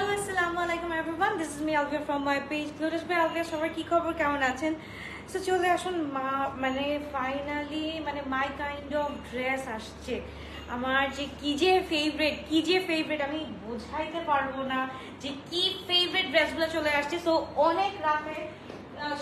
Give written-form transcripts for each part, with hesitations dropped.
Hello আসসালামু আলাইকুম everyone, this is me Alvia from my page Glorious by Alvia. সবার কি খবর, কেমন আছেন? সো চলে আসুন, মানে ফাইনালি মানে মাই কাইন্ড অফ ড্রেস আসছে আমার, যে কি যে ফেভারিট আমি বোঝাইতে পারবো না যে কি ফেভারিট ড্রেসগুলো চলে আসছে। সো অনেক রাতে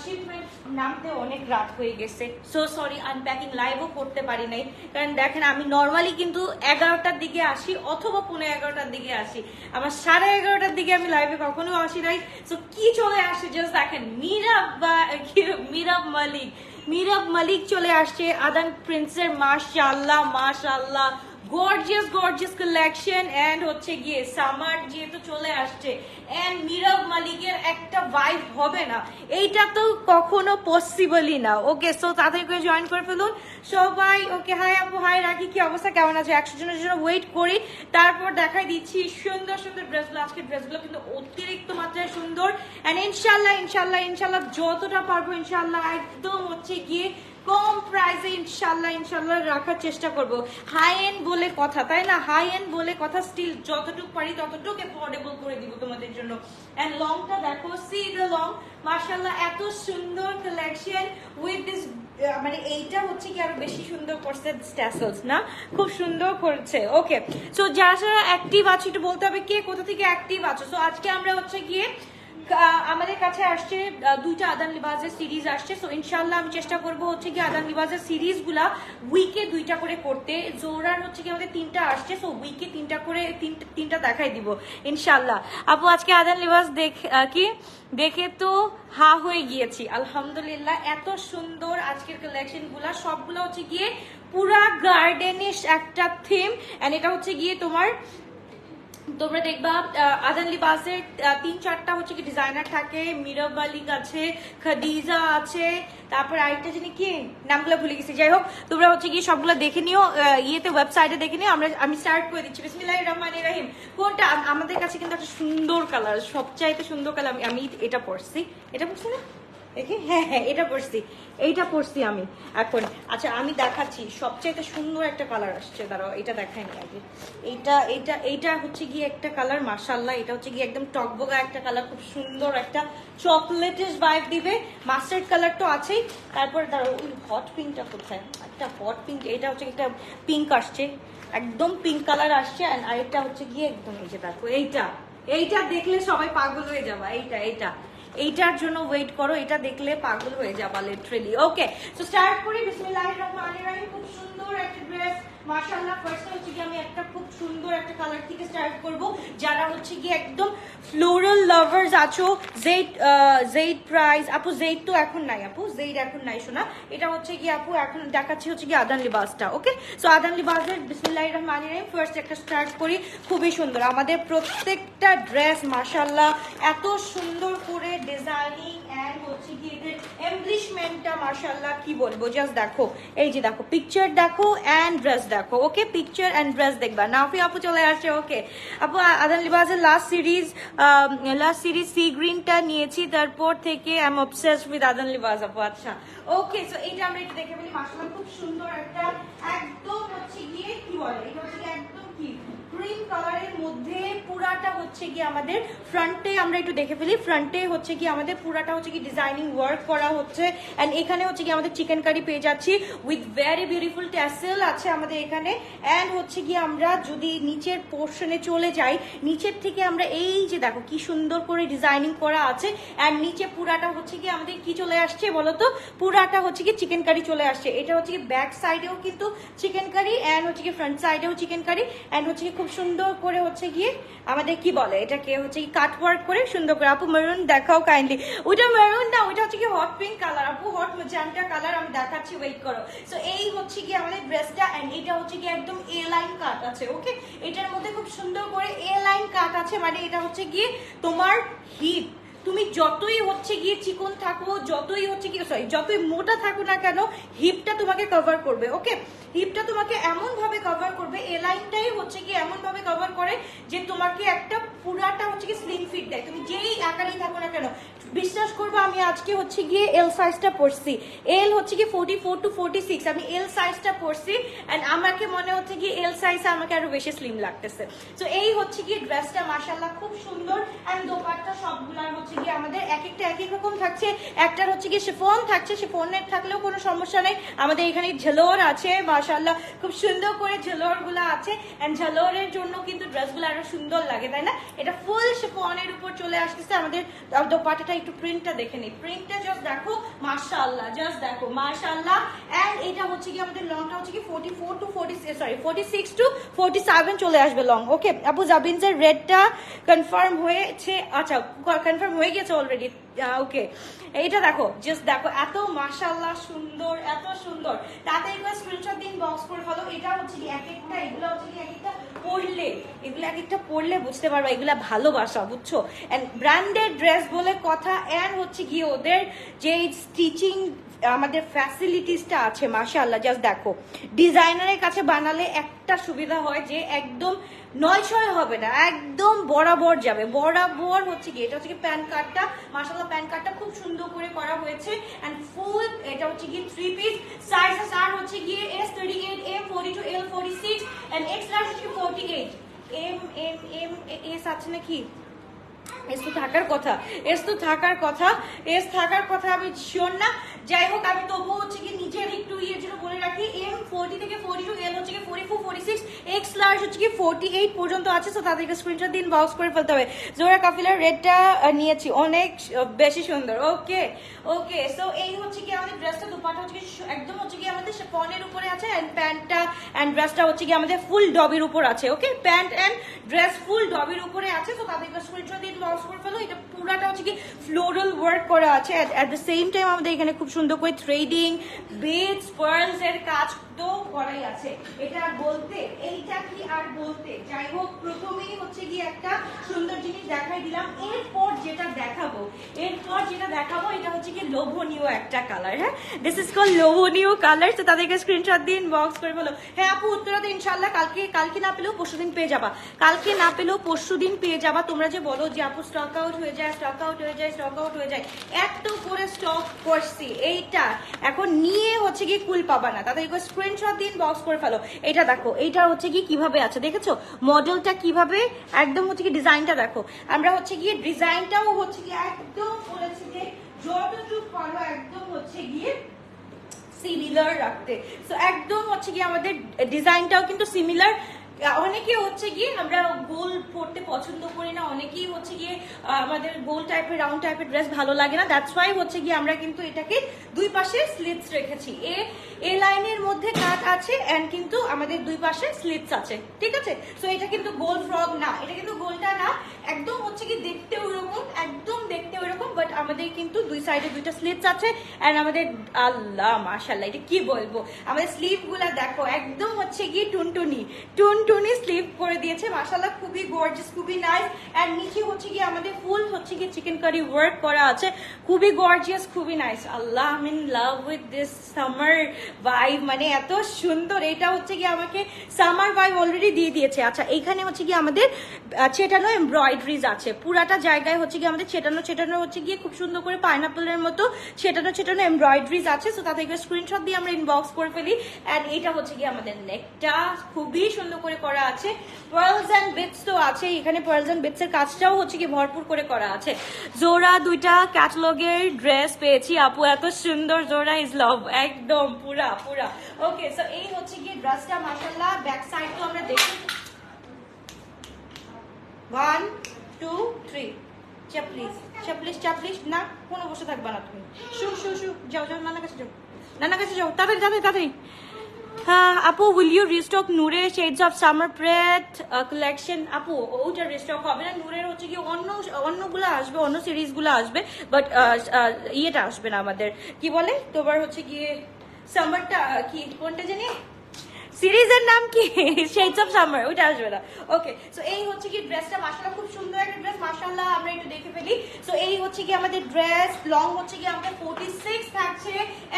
শিপমেন্ট নামতে অনেক রাত হয়ে গেছে। সো সরি, আনপ্যাকিং লাইভও করতে পারি নাই, কারণ দেখেন আমি নর্মালি কিন্তু 11টার দিকে আসি অথবা 11:15টার দিকে আসি, আমার 11:30টার দিকে আমি লাইভে কখনো আসি নাই। সো কি চলে আসে জাস্ট দেখেন, মিরাব মালিক চলে আসছে আদান প্রিন্সের। মাশাআল্লাহ মাশাআল্লাহ, গর্জিয়াস কালেকশন। এন্ড হচ্ছে গিয়ে সামার যেহেতু চলে আসছে, এন্ড মিরাব মালিকের একটা ভাইব হবে না, এইটা তো কখনো পসিবলই না। ওকে, সো তাড়াতাড়ি করে জয়েন করে ফেলুন সবাই। ওকে, হাই আপু, হাই রাখি, কি অবস্থা, কেমন আছে? 100 জনের জন্য ওয়েট করি, তারপর দেখাই দিচ্ছি সুন্দর সুন্দর ড্রেসগুলো। আজকে ড্রেসগুলো কিন্তু অতিরিক্ত মাত্রায় সুন্দর। এন্ড ইনশাল্লাহ যতটা পারবো ইনশাল্লাহ একদম হচ্ছে গিয়ে কম প্রাইসে ইনশাল্লাহ রাখার চেষ্টা করব। হাই এন্ড বলে কথা, তাই না? হাই এন্ড বলে কথা, স্টিল যতটুকু পারি ততটুকু অ্যাফোর্ডেবল করে দিব তোমাদের জন্য। এন্ড লংটা দেখো, সি দ্য লং, মাশাআল্লাহ এত সুন্দর কালেকশন উইথ দিস। মানে এইটা হচ্ছে কি আরো বেশি সুন্দর করছে, স্ট্যাসেলস না, খুব সুন্দর করছে। ওকে, সো যারা অ্যাক্টিভ আছে একটু বলতে হবে কে কোথা থেকে অ্যাক্টিভ আছো। সো আজকে আমরা হচ্ছে গিয়ে আমাদের কাছে আসছে দুইটা আদান লিবাজের সিরিজ আসছে। সো ইনশাল্লাহ আমি চেষ্টা করবো হচ্ছে কি আদান লিবাজের সিরিজ গুলা উইকে 2টা করে করতে। জোরার হচ্ছে কি আমাদের 3টা আসছে, সো উইকে 3টা করে তিনটা দেখাই দিব ইনশাল্লাহ। আপু আজকে আদান লিবাজ দেখে তো হা হয়ে গিয়েছি, আলহামদুলিল্লাহ এত সুন্দর আজকের কালেকশন গুলা, সবগুলো হচ্ছে গিয়ে পুরা গার্ডেনিশ একটা থিম। এন্ড এটা হচ্ছে গিয়ে তোমরা দেখবা আদান লিবাসের 3-4টা হচ্ছে কি ডিজাইনার থাকে। মিরাব মালিক আছে, খাদিজা আছে, তারপর আরেকটা জানি কি নামগুলো ভুলে গেছি। যাই হোক, তোমরা হচ্ছে গিয়ে সবগুলো দেখে নিও, ইয়েতে ওয়েবসাইটে দেখে নিও। আমি স্টার্ট করে দিচ্ছি, বিসমিল্লাহির রহমানির রহিম। কোনটা আমাদের কাছে কিন্তু একটা সুন্দর কালার, সবচাইতে সুন্দর কালার। আমি এটা পরছি না দেখি, হ্যাঁ এটা পরছি আমি এখন। আচ্ছা আমি দেখাচ্ছি, সবচাইতে সুন্দর একটা কালার আসছে, দাঁড়াও এটা দেখাইনি আগে। এইটা হচ্ছে গিয়ে একটা কালার, মাশাআল্লাহ এটা হচ্ছে গিয়ে একদম টকবগা একটা কালার, খুব সুন্দর একটা চকলেটিশ ভাইব দিবে। মাস্টার্ড কালার তো আছেই, তারপর দাঁড়াও ওই হট পিঙ্কটা কোথায়, একটা হট পিঙ্ক, এটা হচ্ছে একটা পিঙ্ক আসছে, একদম পিঙ্ক কালার আসছে। আর এটা হচ্ছে গিয়ে একদম, এই যে দেখো এইটা দেখলে সবাই পাগল হয়ে যাবে। এইটার জন্য ওয়েট করো, এটা দেখলে পাগল হয়ে যাবা লিটারেলি। ওকে, সো স্টার্ট করি, বিসমিল্লাহির রহমানির রহিম। খুব সুন্দর একটা ড্রেস মাশাআল্লাহ। ফার্স্টে হচ্ছে কি আমি একটা খুব সুন্দর একটা কালার থেকে স্টার্ট করব। যারা হচ্ছে কি একদম ফ্লোরাল লাভার্স আছো, জেড প্রাইস আপু, জেড তো এখন নাই আপু, জেড এখন নাই শোনা। এটা হচ্ছে কি আপু এখন দেখাচ্ছি হচ্ছে কি আদান লিবাসটা। ওকে, সো আদান লিবাসের বিসমিল্লাহির রহমানির রহিম ফার্স্ট একটা স্টার্ট করি। খুবই সুন্দর আমাদের প্রত্যেকটা ড্রেস মাশাআল্লাহ, এত সুন্দর করে ডিজাইনিং এন্ড হচ্ছে কি এদের এমব্লিশমেন্টটা মাশাআল্লাহ কি বলবো, জাস্ট দেখো, এই যে দেখো পিকচার দেখো এন্ড ড্রেস দেখো। ওকে, পিকচার এন্ড ড্রেস দেখবা। নাফি আপু চলে আসছে। ওকে আপু, আদান লিবাসের লাস্ট সিরিজ সি গ্রিনটা নিয়েছি, তারপর থেকে আই এম অবসেসড উইথ আদান লিবাস আপু। আচ্ছা ওকে, সো এইটা আমরা একটু দেখে ফেলি। মাশাআল্লাহ খুব সুন্দর একটা, একদম হচ্ছে গিয়ে কি বলে, এটা হচ্ছে একদম কি ক্রিম কালারের মধ্যে পুরাটা হচ্ছে কি আমাদের ফ্রন্টে, আমরা একটু দেখে ফেলি। ফ্রন্টে হচ্ছে কি আমাদের পুরাটা হচ্ছে কি ডিজাইনিং ওয়ার্ক করা হচ্ছে। এন্ড এখানে হচ্ছে কি আমাদের চিকেন কারি পেয়ে যাচ্ছি উইথ ভেরি বিউটিফুল ট্যাসেল আছে আমাদের এখানে। এন্ড হচ্ছে কি আমরা যদি নিচের পোর্শনে চলে যাই, নিচের থেকে আমরা এই যে দেখো কি সুন্দর করে ডিজাইনিং করা আছে। এন্ড নিচে পুরাটা হচ্ছে কি আমাদের কি চলে আসছে বলতো, পুরাটা হচ্ছে কি চিকেন কারি চলে আসছে। এটা হচ্ছে কি ব্যাক সাইডেও কিন্তু চিকেন কারি, এন্ড হচ্ছে কি ফ্রন্ট সাইডেও চিকেন কারি। এন্ড হচ্ছে কি খুব সুন্দর করে হচ্ছে গিয়ে আমাদের কি বলে এটাকে হচ্ছে কি কাট ওয়ার্ক করে সুন্দর করে। আপু মেরুন দেখাও কাইন্ডলি। ওইটা মেরুন না, ওইটা হচ্ছে কি হট পিঙ্ক কালার আপু, হট ম্যাজেন্টা কালার, আমি দেখাচ্ছি, ওয়েট করো। সো এই হচ্ছে কি আমাদের ড্রেসটা। এন্ড এটা হচ্ছে কি একদম এ লাইন কাট আছে। ওকে, এটার মধ্যে খুব সুন্দর করে এ লাইন কাট আছে, মানে এটা হচ্ছে কি তোমার হিপ তুমি যতই হচ্ছে গিয়ে চিকন থাকো, যতই হচ্ছে গিয়ে সরি যতই মোটা থাকো না কেন, হিপটা তোমাকে কভার করবে। ওকে, হিপটা তোমাকে এমন ভাবে কভার করবে, এ লাইনটাই হচ্ছে গিয়ে এমন ভাবে কভার করে যে তোমাকে একটা পুরাটা হচ্ছে গিয়ে স্লিম ফিট দেয়, তুমি যেই আকারেই থাকো না কেন। বিশ্বাস করবো, আমি আজকে হচ্ছে গিয়ে এল সাইজটা পরছি, এল হচ্ছে গিয়ে 44 to 46, আমি এল সাইজটা পরছি এন্ড আমাকে মনে হচ্ছে কি এল সাইজ আমাকে আরো বেশি স্লিম লাগতেছে। তো এই হচ্ছে গিয়ে ড্রেসটা মাশাআল্লাহ খুব সুন্দর। এন্ড দোপাট্টা সবগুলার হচ্ছে গিয়ে আমাদের এক একটা এক এক রকম থাকছে। একটার হচ্ছে গিয়ে শিফন থাকছে, শিফনের থাকলেও কোনো সমস্যা নেই। আমাদের এখানে ঝালোর আছে মাশাআল্লাহ, খুব সুন্দর করে ঝালোর গুলা আছে এন্ড ঝালোরের জন্য কিন্তু ড্রেসগুলো আরো সুন্দর লাগে, তাই না? এটা ফুল শিফনের উপর চলে আসতেছে। আমাদের দোপাট্টাটা একটু প্রিন্টটা দেখে নিই, প্রিন্টটা জাস্ট দেখো মাশাআল্লাহ, জাস্ট দেখো মাশাআল্লাহ। এন্ড এটা হচ্ছে কি আমাদের লংটা হচ্ছে কি 44 to 46 to 47 চলে আসবে লং। ওকে আপু, জাবিনসের রেডটা কনফার্ম হয়েছে? আচ্ছা, কনফার্ম হয়ে গেছে অলরেডি। ওকে, এইটা দেখো, জাস্ট দেখো এত মাশাআল্লাহ সুন্দর, এত সুন্দর। তাতে একবার স্ক্রিনশট দিন, বক্স করে ফলো। এটা হচ্ছে কি এক একটা, এগুলো হচ্ছে কি এক একটা পড়লে, এগুলো এক একটা পড়লে বুঝতে পারবা এগুলা ভালোবাসা, বুঝছো? এন্ড ব্র্যান্ডেড ড্রেস বলে কথা, এন্ড হচ্ছে কি ওদের যে স্টিচিং আমাদের ফ্যাসিলিটিসটা আছে মাশাআল্লাহ, জাস্ট দেখো। ডিজাইনারের কাছে বানালে একটা সুবিধা হয় যে একদম 9-6 হবে না, একদম বরাবর যাবে, বরাবর হচ্ছে কি। এটা হচ্ছে কি প্যান কার্ডটা মাশাআল্লাহ, প্যান কার্ডটা খুব সুন্দর করে করা হয়েছে এন্ড ফুল। এটা হচ্ছে কি 3 পিস, সাইজেস আর হচ্ছে গিয়ে S38, M42, L46 and X large হচ্ছে 48। M S আছে নাকি? এস তো থাকার কথা, এস তো থাকার কথা, এস থাকার কথা, আমি শিওর না। যাই হোক, আমি তবুও হচ্ছে কি নিজের একটু ইয়ের জন্য বলে রাখি, M40 থেকে 42, L হচ্ছে কি 44, 46, X লার্জ হচ্ছে কি 48 পর্যন্ত আছে। তো তাদেরকে স্ক্রিনশট দিন, বক্স করে ফেলতে হবে। জোরা কাফিলার রেডটা নিয়েছি, অনেক বেশি সুন্দর। ওকে ওকে, সো এই হচ্ছে কি আমাদের ড্রেসটা। দুপাটা হচ্ছে কি একদম হচ্ছে কি আমাদের শিফনের উপরে আছে এন্ড প্যান্টটা এন্ড ড্রেসটা হচ্ছে কি আমাদের ফুল ডবির উপর আছে। ওকে, প্যান্ট এন্ড ড্রেস ফুল ডবির উপরে আছে। তো তাদেরকে স্ক্রিনশট দিন, বক্স করে ফেলো। এটা পুরাটা হচ্ছে কি ফ্লোরাল ওয়ার্ক করা আছে, এট দ্য সেম টাইম আমাদের এখানে খুব সুন্দর করে থ্রেডিং, বিডস, পার্লস এর কাজ তো করাই আছে। এটা আর বলতে, এইটা কি আর বলতে। যাই হোক, প্রথমেই হচ্ছে কি একটা সুন্দর জিনিস দেখাই দিলাম। এরপর যেটা দেখাবো, এটা হচ্ছে কি লোভনীয় একটা কালার। হ্যাঁ, দিস ইজ কল লোভনীয় কালার। তো তাদেরকে স্ক্রিনশট দিন, বক্স করে বলো। হ্যাঁ আপু, উত্তরাতে ইনশাআল্লাহ কালকে না পেলেও পরশুদিন পেয়ে যাবা, কালকে না পেলেও পরশুদিন পেয়ে যাবা। তোমরা যে বলো যে আপু স্টক আউট হয়ে যায়, স্টক আউট হয়ে যায়, স্টক আউট হয়ে যায়, এত করে স্টক করছি, এইটা এখন নিয়ে হচ্ছে কি কুল পাবা না। তাদেরকে স্ক্রিনশট দিন, বক্স করে ফেলো। এটা দেখো, এইটা হচ্ছে কি কিভাবে আছে দেখেছো, মডেলটা কিভাবে একদম হচ্ছে কি ডিজাইনটা দেখো। আমরা হচ্ছে গিয়ে ডিজাইনটাও হচ্ছে কি একদম বলেছি যে যতটুকু পারো একদম হচ্ছে গিয়ে সিমিলার রাখতে। সো একদম হচ্ছে গিয়ে আমাদের ডিজাইনটাও কিন্তু সিমিলার। অনেকে হচ্ছে গিয়ে আমরা গোল পরতে পছন্দ করি না, অনেকেই হচ্ছে গিয়ে আমাদের গোল টাইপের রাউন্ড টাইপের ড্রেস ভালো লাগে না। দ্যাটস ওয়াই হচ্ছে গিয়ে আমরা কিন্তু এটাকে দুই পাশে স্লিটস রেখেছি। এ লাইনের মধ্যে কাট আছে এন্ড কিন্তু আমাদের দুই পাশে স্লিটস আছে, ঠিক আছে? সো এটা কিন্তু গোল ফ্রক না, এটা কিন্তু গোলটা না, একদম হচ্ছে কি দেখতে ওইরকম, একদম দেখতে ওইরকম, বাট আমাদের কিন্তু দুই সাইডে দুইটা স্লিটস আছে এন্ড আমাদের আল্লাহ মাশাআল্লাহ, এটা কি বলবো, আমাদের স্লিভ গুলা দেখো একদম হচ্ছে গিয়ে টুনটুনি স্লিভ করে দিয়েছে মাশাআল্লাহ, খুবই গর্জিয়াস, খুবই নাইস। এন্ড নিচে হচ্ছে গিয়ে আমাদের ফুল হচ্ছে গিয়ে চিকেন কারি ওয়ার্ক করা আছে, খুবই গর্জিয়াস, খুবই nice. Allah, I am in love with this summer vibe, মানে এত সুন্দর। এটা হচ্ছে গিয়ে আমাকে সামার ভাইব অলরেডি দিয়ে দিয়েছে। আচ্ছা, এইখানে হচ্ছে গিয়ে আমাদের ছেটানো এমব্রয়ডারিজ আছে, পুরাটা জায়গায় হচ্ছে গিয়ে আমাদের ছেটানো হচ্ছে গিয়ে খুব সুন্দর করে পাইনাপেলের মতো ছেটানো এমব্রয়ডারিজ আছে। সো তাতে স্ক্রিনশট দিয়ে আমরা ইনবক্স করে ফেলি। এন্ড এটা হচ্ছে গিয়ে আমাদের নেকটা খুবই সুন্দর করে করা আছে, পার্লস এন্ড বিটস তো আছে এখানে, পার্লস এন্ড বিটস এর কাজটাও হচ্ছে কি ভরপুর করে করা আছে। জোড়া দুইটা ক্যাটালগের ড্রেস পেয়েছি আপু, এত সুন্দর, জোড়া ইজ লাভ, একদম পুরা। ওকে, সো এই হচ্ছে কি ড্রেসটা মাশাআল্লাহ। ব্যাক সাইড তো আমরা দেখি, 1 2 3 চাপলিশ না, কোনো বসে থাকবা না তুমি, শু যাও নানা কাছে যাও তাড়াতাড়ি। হ্যাঁ আপু, উইল ইউ রিস্টক নূরের shades of summer prayed collection? আপু ওটা রিস্টক হবে না, নূরের হচ্ছে কি অন্যগুলো আসবে, অন্য সিরিজ গুলো আসবে, বাট ইয়েটা আসবে না আমাদের, কি বলে তোমার হচ্ছে গিয়ে সামারটা, কি কোনটা জানি, সিরিজের নাম কি? শেডস অফ সামার, ওইটা আসবে না। ওকে, সো এই হচ্ছে কি ড্রেসটা, মাশাআল্লাহ খুব সুন্দর একটা ড্রেস, মাশাআল্লাহ। আমরা একটু দেখে ফেলি। সো এই হচ্ছে কি আমাদের ড্রেস, লং হচ্ছে কি আমাদের 46 থাকছে,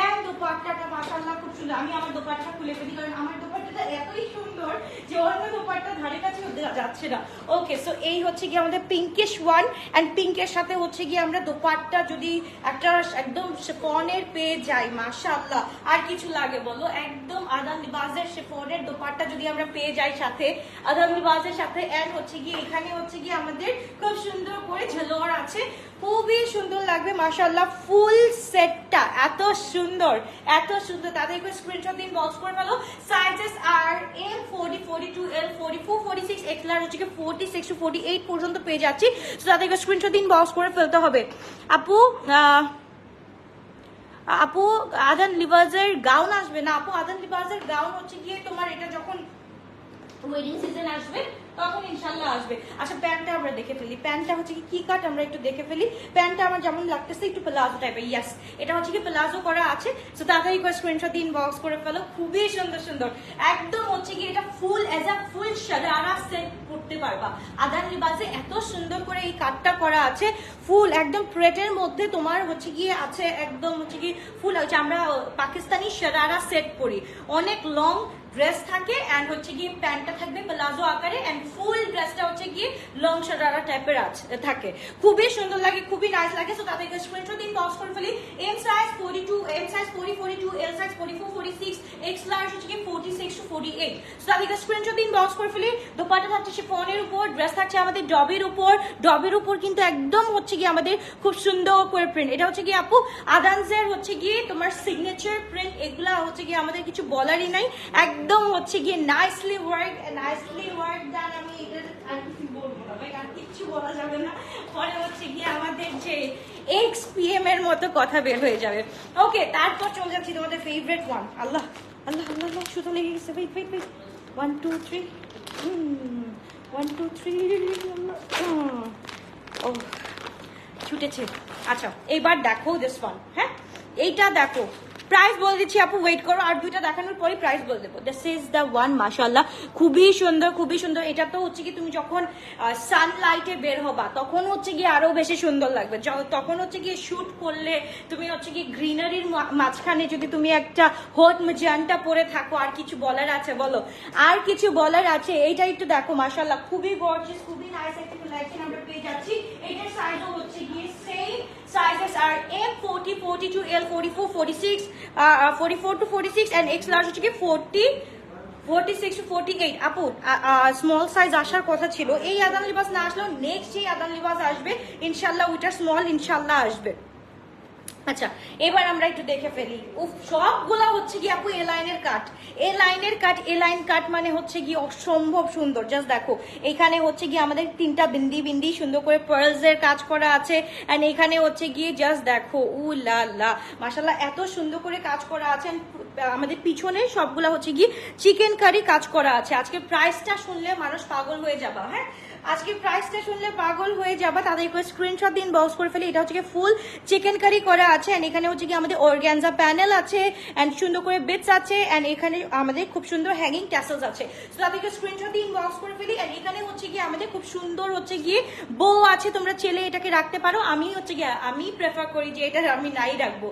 এন্ড দোপাট্টাটা মাশাআল্লাহ খুব সুন্দর। আমি আমার দোপাট্টা খুলে ফেলি, কারণ আমার দোপাট্টাটা এতই সুন্দর যে অন্য দোপাট্টা ধারে কাছে যাচ্ছে না। ওকে, সো এই হচ্ছে কি আমাদের পিঙ্কিশ ওয়ান, এন্ড পিঙ্কের সাথে হচ্ছে কি আমরা দোপাট্টা যদি একটা একদম শিফনের পেয়ে যাই, মাশাআল্লাহ আর কিছু লাগে বলো? একদম আদান লিবাজের শিফনের দোপাট্টা যদি আমরা পেয়ে যাই সাথে, আদান লিবাজের সাথে, এন্ড হচ্ছে কি এখানে হচ্ছে কি আমাদের খুব সুন্দর করে ঝালোয়ার আছে, খুবই সুন্দর লাগবে মাশাআল্লাহ। ফুল সেটটা এত সুন্দর, এত সুন্দর। তাদেরকে স্ক্রিনশট দিন, বক্স করে ফেলো। সাইজেস আর এম 40, 42, এল 44, 46, এক্স লার্জ হচ্ছে 46 to 48 পর্যন্ত পেয়ে যাচ্ছি। তো তাদেরকে স্ক্রিনশট দিন, বক্স করে ফেলতে হবে। আপু আপু আদান লিবাজের গাউন আসবে না? আপু আদান লিবাজের গাউন হচ্ছে গিয়ে তোমার এটা যখন ওয়েডিং সিজন আসবে তখন ইনশাআল্লাহ আসবে। আচ্ছা, প্যান্টটা আমরা দেখে ফেলি। প্যান্টটা হচ্ছে কি কাট আমরা একটু দেখে ফেলি। প্যান্টটা আমার যেমন লাগতেছে একটু প্লাজো টাইপের। ইয়েস, এটা হচ্ছে কি প্লাজো করা আছে। সো তাড়াতাড়ি করে স্ক্রিনশট দিন, বক্স করে ফেলো। খুবই সুন্দর সুন্দর, একদম হচ্ছে কি এটা ফুল as a full sharara set করতে পারবা। আদান লিবাজে এত সুন্দর করে এই কাটটা করা আছে, ফুল একদম প্রেটের মধ্যে তোমার হচ্ছে গিয়ে আছে, একদম হচ্ছে কি ফুল হচ্ছে। আমরা পাকিস্তানি শারারা সেট করি, অনেক লং ড্রেস থাকে, এন্ড হচ্ছে গিয়ে প্যান্টটা থাকবে প্লাজো আকারে, এন্ড ফুল ড্রেসটা হচ্ছে গিয়ে লং শারারা টাইপের থাকে। খুবই সুন্দর লাগে, খুবই নাইস লাগে। সো তাদেরকে স্ক্রিনশট দিন, বক্স করে ফেলি। M size 42, M size 40, 42, L size 44, 46, X large হচ্ছে কি 46 to 48। সো তাদেরকে স্ক্রিনশট দিন, বক্স করে ফেলি। দোপাট্টা থাকছে শিফনের উপর, ড্রেস থাকছে আমাদের ডবের উপর। ডবের উপর কিন্তু একদম হচ্ছে গিয়ে আমাদের খুব সুন্দর করে প্রিন্ট। এটা হচ্ছে কি আপু আদানজের হচ্ছে গিয়ে তোমার সিগনেচার প্রিন্ট। এগুলা হচ্ছে গিয়ে আমাদের কিছু বলারই নাই, একদম হচ্ছে গিয়ে নাইসলি ওয়ার্ক ডান। আমি এটা আর কিছু বলবো না ভাই, আর কিছু বলা যাবে না, পরে হচ্ছে গিয়ে আমাদের যে XPM এর মতো কথা বের হয়ে যাবে। ওকে, তারপর চলে যাচ্ছি তোমাদের ফেভারিট ওয়ান। আল্লাহ আল্লাহ আল্লাহ আল্লাহ, শুধু লেগে গেছে। Wait wait wait, 1 2 3, 1 2 3। ও ছুটেছে। আচ্ছা, এইবার দেখো দিস ওয়ান। হ্যাঁ, এইটা দেখো, প্রাইস বলে দিচ্ছি আপু, ওয়েট করো, আর দুইটা দেখানোর পরে প্রাইস বলে দেবো। দিস ইজ দ্য ওয়ান, মাশাআল্লাহ খুবই সুন্দর, খুবই সুন্দর। এটা তো হচ্ছে কি তুমি যখন সানলাইটে বের হবা তখন হচ্ছে গিয়ে আরো বেশি সুন্দর লাগবে। তখন হচ্ছে গিয়ে শুট করলে তুমি হচ্ছে কি গ্রিনারির মাঝখানে যদি তুমি একটা হট ম্যাজেন্টা পরে থাকো, আর কিছু বলার আছে বলো? আর কিছু বলার আছে? এইটা একটু দেখো, মাশাআল্লাহ খুবই গর্জিয়াস, খুবই নাইস একটা কালেকশন আমরা পেয়ে যাচ্ছি। এটার সাইজও হচ্ছে গিয়ে সেম সাইজেস আর M 40, 42, L 44, 46, 44 to 46, and X large হচ্ছে কি 40, 46 to 48। আপু স্মল সাইজ আসার কথা ছিল, এই আদান লিবাস না আসলেও নেক্সট যে আদান লিবাস আসবে ইনশাল্লাহ ওইটার স্মল ইনশাল্লাহ আসবে। আচ্ছা, এবার আমরা একটু দেখে ফেলি। সবগুলা হচ্ছে কি আপু এ লাইনের কাট, এ লাইনের কাট। এ লাইন কাট মানে হচ্ছে কি অসম্ভব সুন্দর। জাস্ট দেখো, এখানে হচ্ছে কি আমাদের তিনটা বিন্দি বিন্দি সুন্দর করে পার্লস এর কাজ করা আছে, এন্ড এখানে হচ্ছে গিয়ে জাস্ট দেখো, উ লা লা মাশাআল্লাহ এত সুন্দর করে কাজ করা আছে। আমাদের পিছনে সবগুলা হচ্ছে কি চিকেন কারি কাজ করা আছে। আজকে প্রাইসটা শুনলে মানুষ পাগল হয়ে যাবা। হ্যাঁ, আজকে প্রাইসটা শুনলে পাগল হয়ে যাবা। তাদেরকে স্ক্রিনশট দিন, বক্স করে ফেলে। এটা হচ্ছে কি ফুল চিকেন কারি করা আছে, এন্ড এখানে হচ্ছে কি আমাদের অর্গানজা প্যানেল আছে, এন্ড সুন্দর করে বিটস আছে, এন্ড এখানে আমাদের খুব সুন্দর হ্যাঙ্গিং ট্যাসেলস আছে। তো তাদেরকে স্ক্রিনশট দিন, বক্স করে ফেলি। এন্ড এখানে হচ্ছে কি আমাদের খুব সুন্দর হচ্ছে গিয়ে বউ আছে, তোমরা চেলে এটাকে রাখতে পারো। আমি হচ্ছে গিয়ে আমি প্রেফার করি যে এটা আমি নাই রাখবো।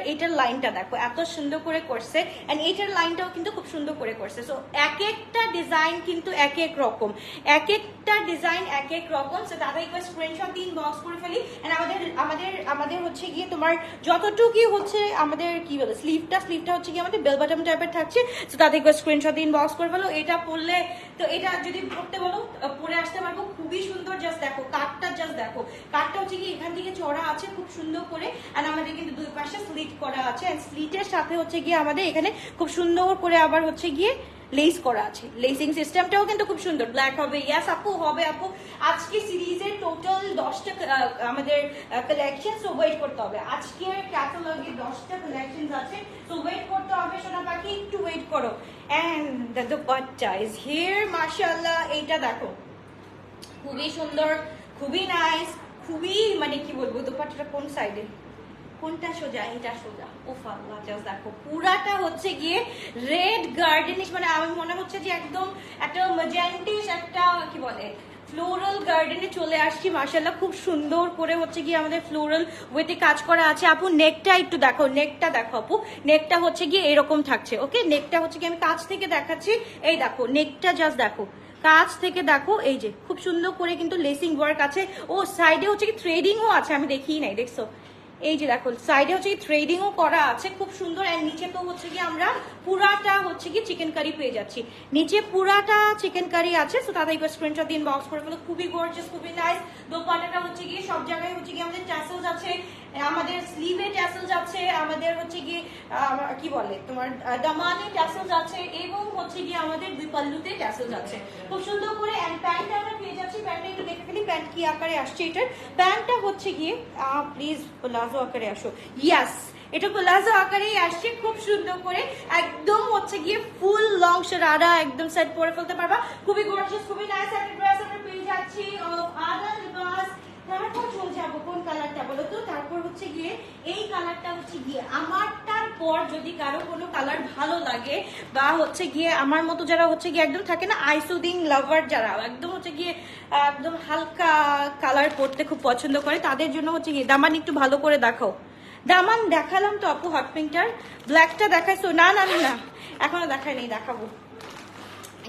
এইটার লাইনটা দেখো এত সুন্দর করে করছে, এন্ড এইটার লাইনটাও কিন্তু খুব সুন্দর করে করছে। সো এক একটা ডিজাইন কিন্তু এক এক রকম, এক একটা ডিজাইন এক এক রকম। সো তাদেরকে স্ক্রিনশট দিন, বক্স করে ফেলি। এন্ড আমাদের হচ্ছে গিয়ে তোমার যতটুকুই হচ্ছে আমাদের কি বলে স্লিভটা হচ্ছে কি আমাদের বেল বাটম টাইপের থাকছে। তো তাদেরকে স্ক্রিনশট দিন, বক্স করে ফেলো। এটা পরলে তো এটা যদি পরতে বলো পরে আসতে পারবো, খুবই সুন্দর। জাস্ট দেখো কাটটা, জাস্ট দেখো কাটটা হচ্ছে কি এখান থেকে চড়া আছে খুব সুন্দর করে, আর আমাদের কিন্তু দুই পাশে স্লিট করা আছে, এন্ড স্লিটের সাথে হচ্ছে গিয়ে আমাদের এখানে খুব সুন্দর করে আবার হচ্ছে গিয়ে লেস করা আছে। লেসিং সিস্টেমটাও কিন্তু খুব সুন্দর। ব্ল্যাক হবে, ইয়াস আপু হবে আপু। আজকে সিরিজের টোটাল 10টা আমাদের কালেকশন, সো ওয়েট করতে হবে। আজকের ক্যাটালগে 10টা কালেকশন আছে, সো ওয়েট করতে হবে সোনা পাখি, একটু ওয়েট করো। And the dupatta is here, মাশাআল্লাহ। এইটা দেখো খুবই সুন্দর, খুবই নাইস, খুবই মানে কি বলবো, দুপাট্টাটা কোন সাইডে কোনটা সোজা? এটা সোজা। উফ আল্লাহ, জাস্ট দেখো পুরাটা হচ্ছে গিয়ে রেড গার্ডেনিশ, মানে আমি মনে হচ্ছে যে একদম একটা ম্যাজেন্টিশ একটা কি বলে ফ্লোরাল গার্ডেনে চলে আসছি। মাশাআল্লাহ খুব সুন্দর করে হচ্ছে গিয়ে আমাদের ফ্লোরাল ওয়েতে কাজ করা আছে। আপু নেকটা একটু দেখো, নেকটা দেখো আপু, নেকটা হচ্ছে গিয়ে এরকম থাকছে। ওকে, নেকটা হচ্ছে গিয়ে আমি কাছ থেকে দেখাচ্ছি। এই দেখো নেকটা, জাস্ট দেখো কাছ থেকে দেখো, এই যে খুব সুন্দর করে কিন্তু লেসিং ওয়ার্ক আছে। ও সাইডে হচ্ছে কি থ্রেডিংও আছে, আমি দেখিই নাই, দেখছো? এই যে দেখো সাইডে হচ্ছে কি থ্রেডিংও করা আছে, খুব সুন্দর। আর নিচে তো হচ্ছে কি আমরা পুরাটা হচ্ছে কি চিকেন কারি পেয়ে যাচ্ছি, নিচে পুরাটা চিকেন কারি আছে। সো তাদের স্ক্রিনশট দিন, বক্স করে ফেলো। খুবই গর্জিয়াস, খুবই নাইস। দোপাট্টাটা হচ্ছে গিয়ে সব জায়গায় হচ্ছে কি আমাদের ট্যাসেলস আছে, আমাদের স্লিভে ট্যাসেলস আছে, আমাদের হচ্ছে গিয়ে কি বলে তোমার দামানে ট্যাসেলস আছে, এবং হচ্ছে গিয়ে আমাদের দুই পাল্লুতে ট্যাসেলস আছে খুব সুন্দর করে। এন্ড প্যান্ট আমরা পেয়ে যাচ্ছি। প্যান্টটা একটু দেখে ফেলি, প্যান্ট কি আকারে আসছে এটার। প্যান্টটা হচ্ছে গিয়ে প্লিজ প্লাজো আকারে আসো। ইয়াস, এটা প্লাজো আকারেই আসছে, খুব সুন্দর করে একদম হচ্ছে গিয়ে ফুল লং শারারা একদম সেট পরে ফেলতে পারবা। খুবই গর্জিয়াস, খুবই নাইস একটা ড্রেস আমরা পেয়ে যাচ্ছি। আদা লিবাস। তারপর চলে যাবো কোন কালারটা বলো তো? তারপর হচ্ছে গিয়ে এই কালারটা হচ্ছে গিয়ে আমারটার পর যদি কারো কোনো কালার ভালো লাগে, বা হচ্ছে গিয়ে আমার মতো যারা হচ্ছে গিয়ে একদম থাকে না আইসুদিং লাভার, যারা একদম হচ্ছে গিয়ে একদম হালকা কালার পরতে খুব পছন্দ করে, তাদের জন্য হচ্ছে গিয়ে দামান একটু ভালো করে দেখাও। দামান দেখালাম তো আপু, হট পিঙ্কটার ব্ল্যাকটা দেখাইছো? না না না, এখনো দেখাই নেই, দেখাবো।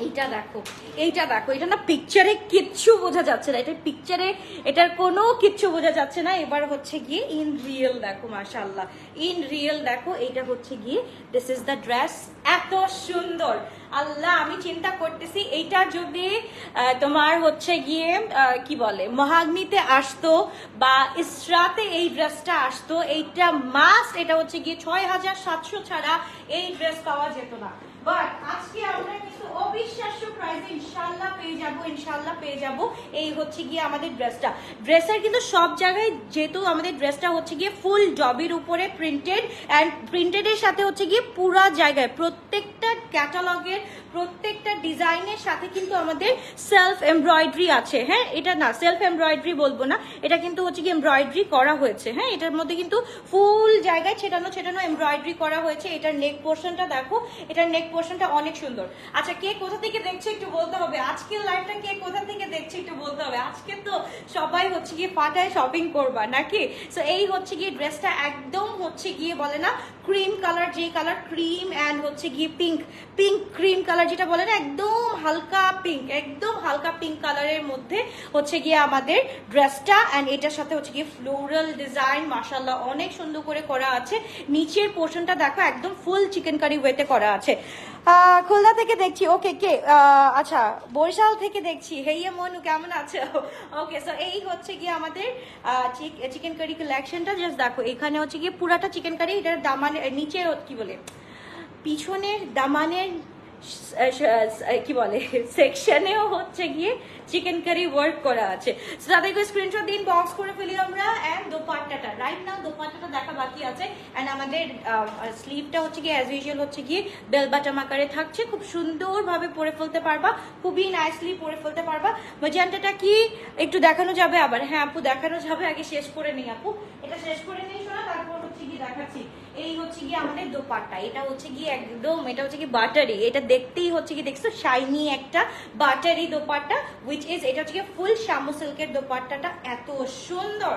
এইটা দেখো, এইটা দেখো, এটা না পিকচারে কিচ্ছু বোঝা যাচ্ছে না, এটা পিকচারে এটার কোনো কিচ্ছু বোঝা যাচ্ছে না। এবার হচ্ছে গিয়ে ইন রিয়েল দেখো, মাশাআল্লাহ ইন রিয়েল দেখো। এইটা হচ্ছে গিয়ে দিস ইজ দ্য ড্রেস, এত সুন্দর। আল্লাহ, আমি চিন্তা করতেছি এইটা যদি তোমার হচ্ছে গিয়ে কি বলে মহাগ্নিতে আসতো বা ইসরাতে এই ড্রেসটা আসতো, এইটা মাস্ট, এটা হচ্ছে গিয়ে ৬,৭০০ ছাড়া এই ড্রেস পাওয়া যেত না। বাট আজকে আমরা কিন্তু অবিশ্বাস্য প্রাইসে ইনশাআল্লাহ পেয়ে যাবো, ইনশাআল্লাহ পেয়ে যাবো। এই হচ্ছে গিয়ে আমাদের ড্রেসটা। ড্রেসের কিন্তু সব জায়গায় যেহেতু আমাদের ড্রেসটা হচ্ছে গিয়ে ফুল জবির উপরে প্রিন্টেড, অ্যান্ড প্রিন্টেডের সাথে হচ্ছে গিয়ে পুরা জায়গায় প্রত্যেকটা ক্যাটালগের প্রত্যেকটা ডিজাইনের সাথে কিন্তু আমাদের সেলফ এমব্রয়ডারি আছে। হ্যাঁ, এটা না সেলফ এমব্রয়ডারি বলবো না, এটা কিন্তু হচ্ছে কি এমব্রয়ডারি করা হয়েছে। হ্যাঁ, এটার মধ্যে কিন্তু ফুল জায়গায় ছেটানো ছেটানো এমব্রয়ডারি করা হয়েছে। এটার নেক পোর্শনটা দেখো, এটার নেক পোর্শনটা অনেক সুন্দর। আচ্ছা, কে কোথা থেকে দেখছে একটু বলতে হবে। আজকের লাইভটা কে কোথা থেকে দেখছে একটু বলতে হবে। আজকে তো সবাই হচ্ছে গিয়ে পাটায় শপিং করবা নাকি? সো এই হচ্ছে গিয়ে ড্রেসটা একদম হচ্ছে গিয়ে বলে না ক্রিম কালার, যে কালার ক্রিম অ্যান্ড হচ্ছে গিয়ে পিঙ্ক, পিঙ্ক ক্রিম কালার যেটা বলে না, একদম হালকা পিঙ্ক, একদম হালকা পিঙ্ক কালারের মধ্যে হচ্ছে গিয়ে আমাদের ড্রেসটা। অ্যান্ড এটার সাথে হচ্ছে গিয়ে ফ্লোরাল ডিজাইন মাশাআল্লাহ অনেক সুন্দর করে করা আছে। নিচের পোর্শনটা দেখো একদম ফুল চিকেন কারি ওয়েতে করা আছে। খুলনা থেকে দেখছি, ওকে কে আচ্ছা বরিশাল থেকে দেখছি। হেইয়া মনু কেমন আছে? ওকে, সো এই হচ্ছে গিয়ে আমাদের চিকেন কারি কালেকশনটা। জাস্ট দেখো এখানে হচ্ছে গিয়ে পুরাটা চিকেন কারি, এটার দামানের নিচে কি বলে পিছনের দামানের কি বলে সেকশনেও হচ্ছে গিয়ে চিকেন কারি ওয়ার্ক করা আছে। তাদেরকে স্ক্রিনশট দিন, বক্স করে ফেলি আমরা। এন্ড দোপাট্টাটা রাইট নাও, দোপাট্টাটা দেখা বাকি আছে। এন্ড আমাদের স্লিভটা হচ্ছে গিয়ে অ্যাজ ইউজুয়াল হচ্ছে গিয়ে বেল বাটাম আকারে থাকছে, খুব সুন্দরভাবে পরে ফেলতে পারবা, খুবই নাইসলি পরে ফেলতে পারবা। ম্যাজেন্টাটা কি একটু দেখানো যাবে আবার? হ্যাঁ আপু দেখানো যাবে, আগে শেষ করে নিই আপু, এটা শেষ করে নিই শোনা, তারপর হচ্ছে গিয়ে দেখাচ্ছি। এই হচ্ছে গিয়ে আমাদের দোপাট্টা, এটা হচ্ছে গিয়ে একদম এটা হচ্ছে কি বাটারি, এটা দেখতেই হচ্ছে কি দেখছো শাইনি একটা বাটারি দোপাট্টা, উইচ ইজ এটা হচ্ছে গিয়ে ফুল শামু সিল্কের দোপাট্টাটা এত সুন্দর।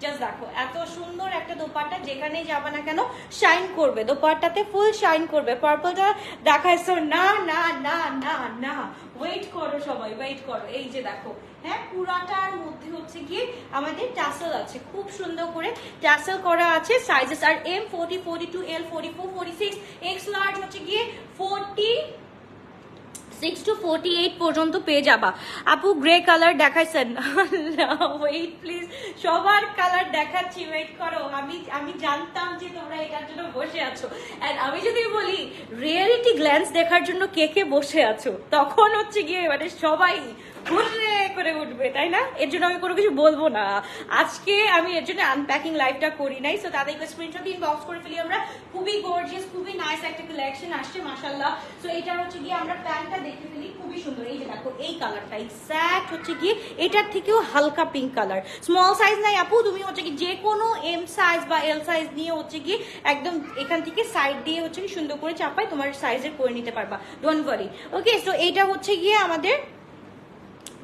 জাস্ট দেখো এত সুন্দর একটা দোপাট্টা, যেখানে যাবে না কেন শাইন করবে, দোপাট্টাতে ফুল শাইন করবে। পার্পলটা দেখাইছো না না না না না, ওয়েট করো সবাই, ওয়েট করো। এই যে দেখো, হ্যাঁ পুরাটার মধ্যে হচ্ছে গিয়ে আমাদের টাসেল আছে, খুব সুন্দর করে টাসেল করা আছে। সাইজেস আর M 40, 42, L 44, 46, X লার্জ হচ্ছে গিয়ে 46 to 48 পর্যন্ত পেয়ে যাবা। আপু গ্রে কালার দেখাইছেন? ওয়েট প্লিজ, সবার কালার দেখাচ্ছি, ওয়েট করো। আমি জানতাম যে তোমরা এটার জন্য বসে আছো। এন্ড আমি যদি বলি রিয়েলিটি গ্ল্যান্স দেখার জন্য কে কে বসে আছো, তখন হচ্ছে গিয়ে মানে সবাই ঘুরে করে উঠবে, তাই না? এর জন্য আমি কোনো কিছু বলবো না আজকে, আমি এর জন্য আনপ্যাকিং লাইভটা করি নাই। সো তাদেরকে স্ক্রিনশট ইনবক্স করে ফেলি আমরা। খুবই গর্জিয়াস, খুবই নাইস একটা কালেকশন আসছে মাশাআল্লাহ। সো এটা হচ্ছে গিয়ে আমরা প্যান্টটা দেখে ফেলি, খুবই সুন্দর। এই যে দেখো এই কালারটা এক্স্যাক্ট হচ্ছে গিয়ে এটার থেকেও হালকা পিঙ্ক কালার। স্মল সাইজ নাই আপু, তুমি হচ্ছে কি যে কোনো এম সাইজ বা এল সাইজ নিয়ে হচ্ছে কি একদম এখান থেকে সাইড দিয়ে হচ্ছে কি সুন্দর করে চাপাই তোমার সাইজের করে নিতে পারবা, ডোন্ট ওয়ারি। ওকে, সো এইটা হচ্ছে গিয়ে আমাদের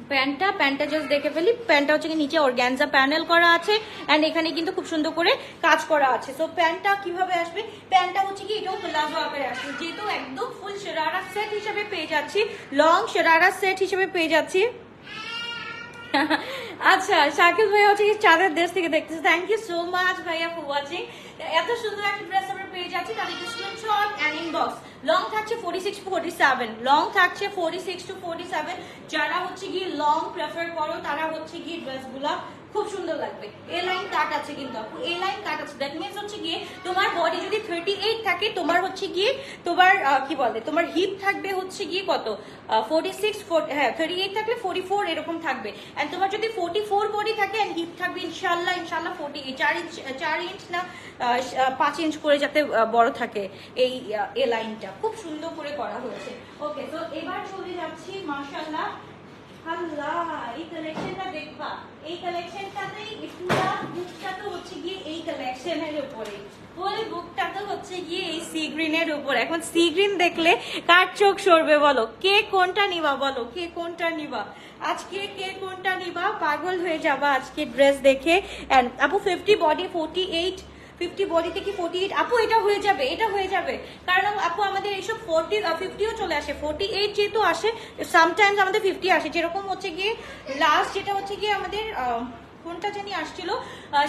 প্যান্টটা জাস্ট দেখে ফেলি। প্যান্টটা হচ্ছে নিচে অর্গানজা প্যানেল করা আছে এন্ড এখানে কিন্তু খুব সুন্দর করে কাজ করা আছে। সো প্যান্টটা কিভাবে আসবে, প্যান্টটা হচ্ছে কি এটাও প্লাজো আকারে আসবে, যেহেতু একদম ফুল শরারা সেট হিসেবে পেয়ে যাচ্ছি, লং শরারা সেট হিসেবে পেয়ে যাচ্ছি। আচ্ছা, শাকিল ভাইয়া হচ্ছে চাঁদের দেশ থেকে দেখতেছে, থ্যাংক ইউ সো মাচ ভাইয়া ফর ওয়াচিং। এত সুন্দর একটা ড্রেস আমরা পেয়ে যাচ্ছি, তাদেরকে স্ক্রিনশট এন্ড ইনবক্স। লং থাকছে 46 to 47, লং থাকছে 46 to 47। যারা হচ্ছে গিয়ে লং প্রেফার করো তারা হচ্ছে গিয়ে ড্রেসগুলা খুব সুন্দর লাগবে। এ লাইন কাট আছে কিন্তু আপু, এ লাইন কাট আছে, দ্যাট মিন্স হচ্ছে গিয়ে তোমার বডি যদি 38 থাকে, তোমার হচ্ছে গিয়ে তোমার কি বলে তোমার হিপ থাকবে হচ্ছে গিয়ে কত 46, হ্যাঁ 38 থাকলে 44 এরকম থাকবে। এন্ড তোমার যদি 44 বডি থাকে এন্ড হিপ থাকবে ইনশাআল্লাহ 48, 4 ইঞ্চ না 5 ইঞ্চ করে যাতে বড় থাকে এই এ লাইনটা, খুব সুন্দর করে করা হয়েছে। ওকে, তো এবার চলে যাচ্ছি মাশাআল্লাহ। আল্লাহ, এই কালেকশনটা দেখবা, এই কালেকশনটাতেই পুরো বুকটা তো হচ্ছে গিয়ে এই কালেকশনের উপরে, পুরো বুকটা তো হচ্ছে গিয়ে এই সি গ্রিনের উপর। এখন সি গ্রিন দেখলে কার চোখ সরবে বলো? কে কোনটা নিবা বলো? কে কোনটা নিবা আজকে? কে কোনটা নিবা? পাগল হয়ে যাবা আজকে ড্রেস দেখে। এন্ড আপু 50 বডি 48, 50 বডি থেকে 48 আপু এটা হয়ে যাবে, এটা হয়ে যাবে। কারণ আপু আমাদের এইসব 50ও চলে আসে, 48 যেহেতু আসে, সামটাইমস আমাদের 50 আসে। যেরকম হচ্ছে গিয়ে লাস্ট যেটা হচ্ছে গিয়ে আমাদের কোনটা জানি আসছিল,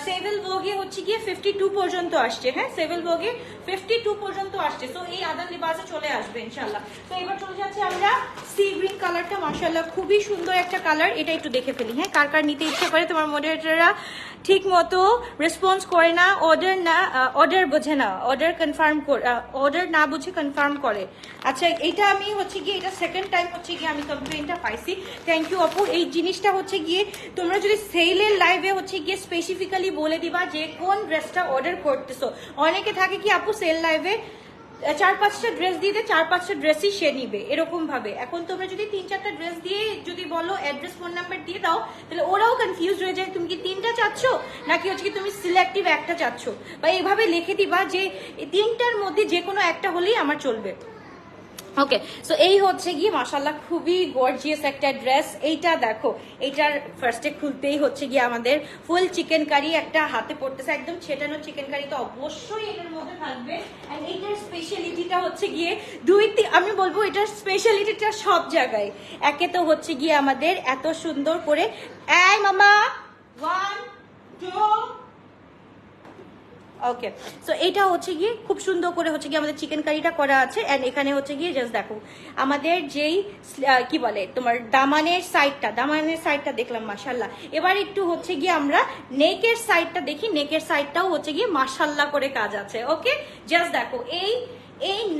সেভেল ভোগে হচ্ছে গিয়ে 52 পর্যন্ত আসছে। হ্যাঁ, সেভেল ভোগে 52 পর্যন্ত আসছে। তো এই আদান লিবাসে চলে আসবে ইনশাল্লাহ। তো এবার চলে যাচ্ছে আমরা সি গ্রিন কালারটা, মাশাআল্লাহ খুবই সুন্দর একটা কালার। এটা একটু দেখে ফেলি। হ্যাঁ, কার কার নিতে ইচ্ছে করে, তোমার মডারেটররা ঠিক মতো রেসপন্স করে না, অর্ডার বোঝে না, অর্ডার না বুঝে কনফার্ম করে। আচ্ছা, এটা আমি হচ্ছে গিয়ে এটা সেকেন্ড টাইম হচ্ছে গিয়ে আমি কমপ্লেনটা পাইছি। থ্যাংক ইউ আপু। এই জিনিসটা হচ্ছে গিয়ে তোমরা যদি সেলের লাইভে হচ্ছে গিয়ে স্পেসিফিক্যালি বলে দিবা যে কোন ড্রেসটা অর্ডার করতেছো। অনেকে থাকে কি আপু সেল লাইভে 4-5টা ড্রেস দিয়ে 4-5টা ড্রেসই সে নিবে এরকম ভাবে। এখন তোমরা যদি 3-4টা ড্রেস দিয়ে যদি বলো অ্যাড্রেস ফোন নাম্বার দিয়ে দাও, তাহলে ওরাও কনফিউজ হয়ে যায় তুমি কি 3টা চাচ্ছ নাকি হচ্ছে কি তুমি সিলেক্টিভ একটা চাচ্ছ। বা এইভাবে লিখে দিবা যে 3টার মধ্যে যে কোনো একটা হলেই আমার চলবে। ওকে, সো এই হচ্ছে গিয়ে মাশাআল্লাহ খুবই গর্জিয়াস একটা ড্রেস। এইটা দেখো, এইটার ফার্স্টে খুলতেই হচ্ছে গিয়ে আমাদের ফুল চিকেন কারি একটা হাতে পড়তেছে, একদম ছেটানো চিকেন কারি তো অবশ্যই এটার মধ্যে থাকবে। এন্ড এইটার স্পেশালিটিটা হচ্ছে গিয়ে আমি বলবো এটার স্পেশালিটিটা সব জায়গায়। একে তো হচ্ছে গিয়ে আমাদের এত সুন্দর করে এই মামা 1 2 ওকে, সো এটা হচ্ছে গিয়ে খুব সুন্দর করে হচ্ছে গিয়ে আমাদের চিকেন কারিটা করা আছে। এন্ড এখানে হচ্ছে গিয়ে জাস্ট দেখো আমাদের যেই কি বলে তোমার দামানের সাইডটা দেখলাম মাশাআল্লাহ। এবার একটু হচ্ছে গিয়ে আমরা নেকের সাইডটা দেখি, নেকের সাইডটাও হচ্ছে গিয়ে মাশাআল্লাহ করে কাজ আছে। ওকে, জাস্ট দেখো এই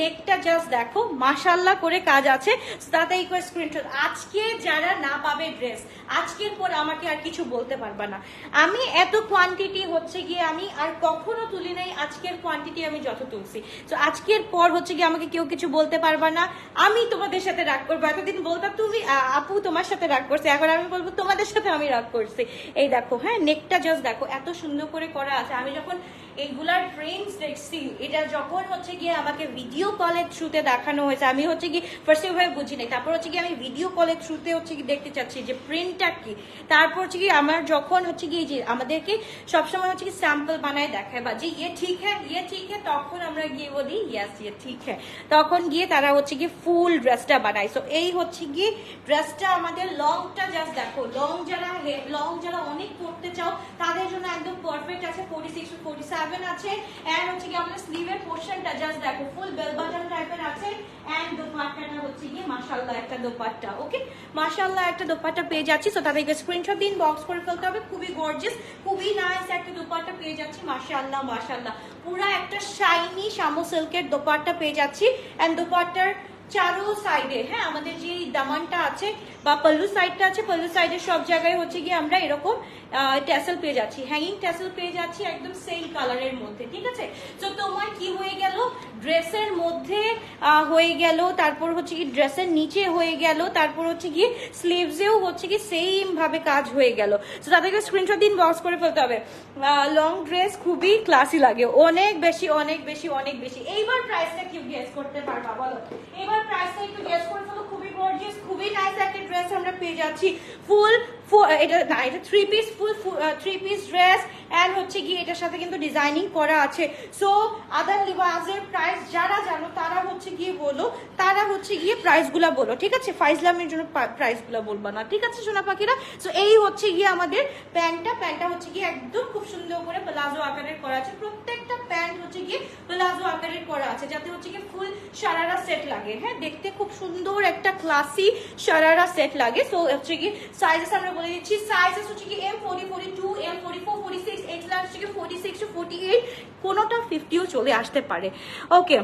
নেকটা জাস্ট দেখো মাশাআল্লাহ করে কাজ আছে। তাতেই করে স্ক্রিনশট। আজকে যারা না পাবে ড্রেস, আজকের পর আমাকে আর কিছু বলতে পারবা না। আমি এত কোয়ান্টিটি হচ্ছে গিয়ে আমি আর কখনো তুলি নাই, আজকের কোয়ান্টিটি আমি যত তুলছি। তো আজকের পর হচ্ছে গিয়ে আমাকে কেউ কিছু বলতে পারবা না। আমি তোমাদের সাথে রাগ করবো, এতদিন বলতাম তুমি আপু তোমার সাথে রাগ করছে, এখন আমি বলবো তোমাদের সাথে আমি রাগ করছি। এই দেখো, হ্যাঁ নেকটা জাস্ট দেখো এত সুন্দর করে করা আছে। আমি যখন এইগুলার প্রিন্টস দেখছি, এটা যখন হচ্ছে গিয়ে আমাকে ভিডিও কলের থ্রুতে দেখানো হয়েছে, আমি হচ্ছে কি ফার্স্ট ভাবে বুঝি নাই, তারপর হচ্ছে কি আমি ভিডিও কলের থ্রুতে হচ্ছে কি দেখতে চাচ্ছি যে প্রিন্টটা কি। তারপর হচ্ছে কি আমার যখন হচ্ছে কি যে আমাদেরকে সবসময় হচ্ছে কি স্যাম্পল বানায় দেখায় বা যে ইয়ে ঠিক হ্যাঁ তখন আমরা গিয়ে বলি ইয়েস ইয়ে ঠিক হ্যাঁ, তখন গিয়ে তারা হচ্ছে কি ফুল ড্রেসটা বানায়। সো এই হচ্ছে কি ড্রেসটা আমাদের লংটা জাস্ট দেখো, লং যারা অনেক পড়তে চাও তাদের জন্য একদম পারফেক্ট আছে। 46 to 47 আছে। এন্ড হচ্ছে কি আমাদের স্লিভের পোরশনটা জাস্ট দেখো ফুল বেল বাটন টাইপের আছে। এন্ড দোপাট্টাটা হচ্ছে কি মাশাআল্লাহ একটা দোপাট্টা। ওকে, মাশাআল্লাহ একটা দোপাট্টা পেয়ে যাচ্ছি। সো তাদেরকে স্ক্রিনশট দিন, বক্স করে ফেলতে হবে। খুবই গর্জিয়াস, খুবই নাইস একটা দোপাট্টা পেয়ে যাচ্ছি। মাশাআল্লাহ পুরো একটা শাইনি শামু সিল্কের দোপাট্টা পেয়ে যাচ্ছি। এন্ড দোপাট্টার চারো সাইডে, হ্যাঁ আমাদের যে দামানটা আছে বা পল্লু সাইডটা আছে, পল্লু সাইডের সব জায়গায় হচ্ছে গিয়ে আমরা এরকম ট্যাসেল পেয়ে যাচ্ছি, হ্যাঙ্গিং ট্যাসেল পেয়ে যাচ্ছি একদম সেম কালারের মধ্যে, ঠিক আছে। তো তোমার কি হয়ে গেল, ড্রেসের মধ্যে হয়ে গেল, তারপর হচ্ছে কি ড্রেসের নিচে হয়ে গেল, তারপর হচ্ছে কি স্লিভসেও হচ্ছে কি সেম ভাবে কাজ হয়ে গেল। তো তাদেরকে স্ক্রিনশট দিন, বক্স করে ফেলতে হবে। লং ড্রেস খুবই ক্লাসি লাগে, অনেক বেশি অনেক বেশি অনেক বেশি। এইবার প্রাইসটা কি গেস করতে পারবা বলো, এবার প্রাইসটা একটু গেস করে ফেলো। খুবই গর্জিয়াস, খুবই নাইস একটা ড্রেস আমরা পেয়ে যাচ্ছি, ফুল এটা না, এটা three piece, full three piece dress and হচ্ছে কি এটার সাথে কিন্তু ডিজাইনিং করা আছে। সো আদান লিবাসের প্রাইস যারা জানো তারা হচ্ছে গিয়ে বলো, তারা হচ্ছে গিয়ে প্রাইসগুলো বলো, ঠিক আছে। ফাইজলামের জন্য প্রাইসগুলো বলবা না, ঠিক আছে সোনা পাখিরা। সো এই হচ্ছে গিয়ে আমাদের প্যান্টটা হচ্ছে গিয়ে একদম খুব সুন্দর করে প্লাজো আকারের করা আছে, প্রত্যেকটা প্যান্ট হচ্ছে গিয়ে প্লাজো আকারের করা আছে, যাতে হচ্ছে গিয়ে ফুল শারারা সেট লাগে, হ্যাঁ দেখতে খুব সুন্দর একটা ক্লাসি শারারা সেট লাগে। সো হচ্ছে কি সাইজেস আমরা বলে দিচ্ছি, সাইজেস হচ্ছে কি M40, 42, M44, 46, X লার্জ হচ্ছে কি 46 to 48, কোনোটা 50ও চলে আসতে পারে। ওকে,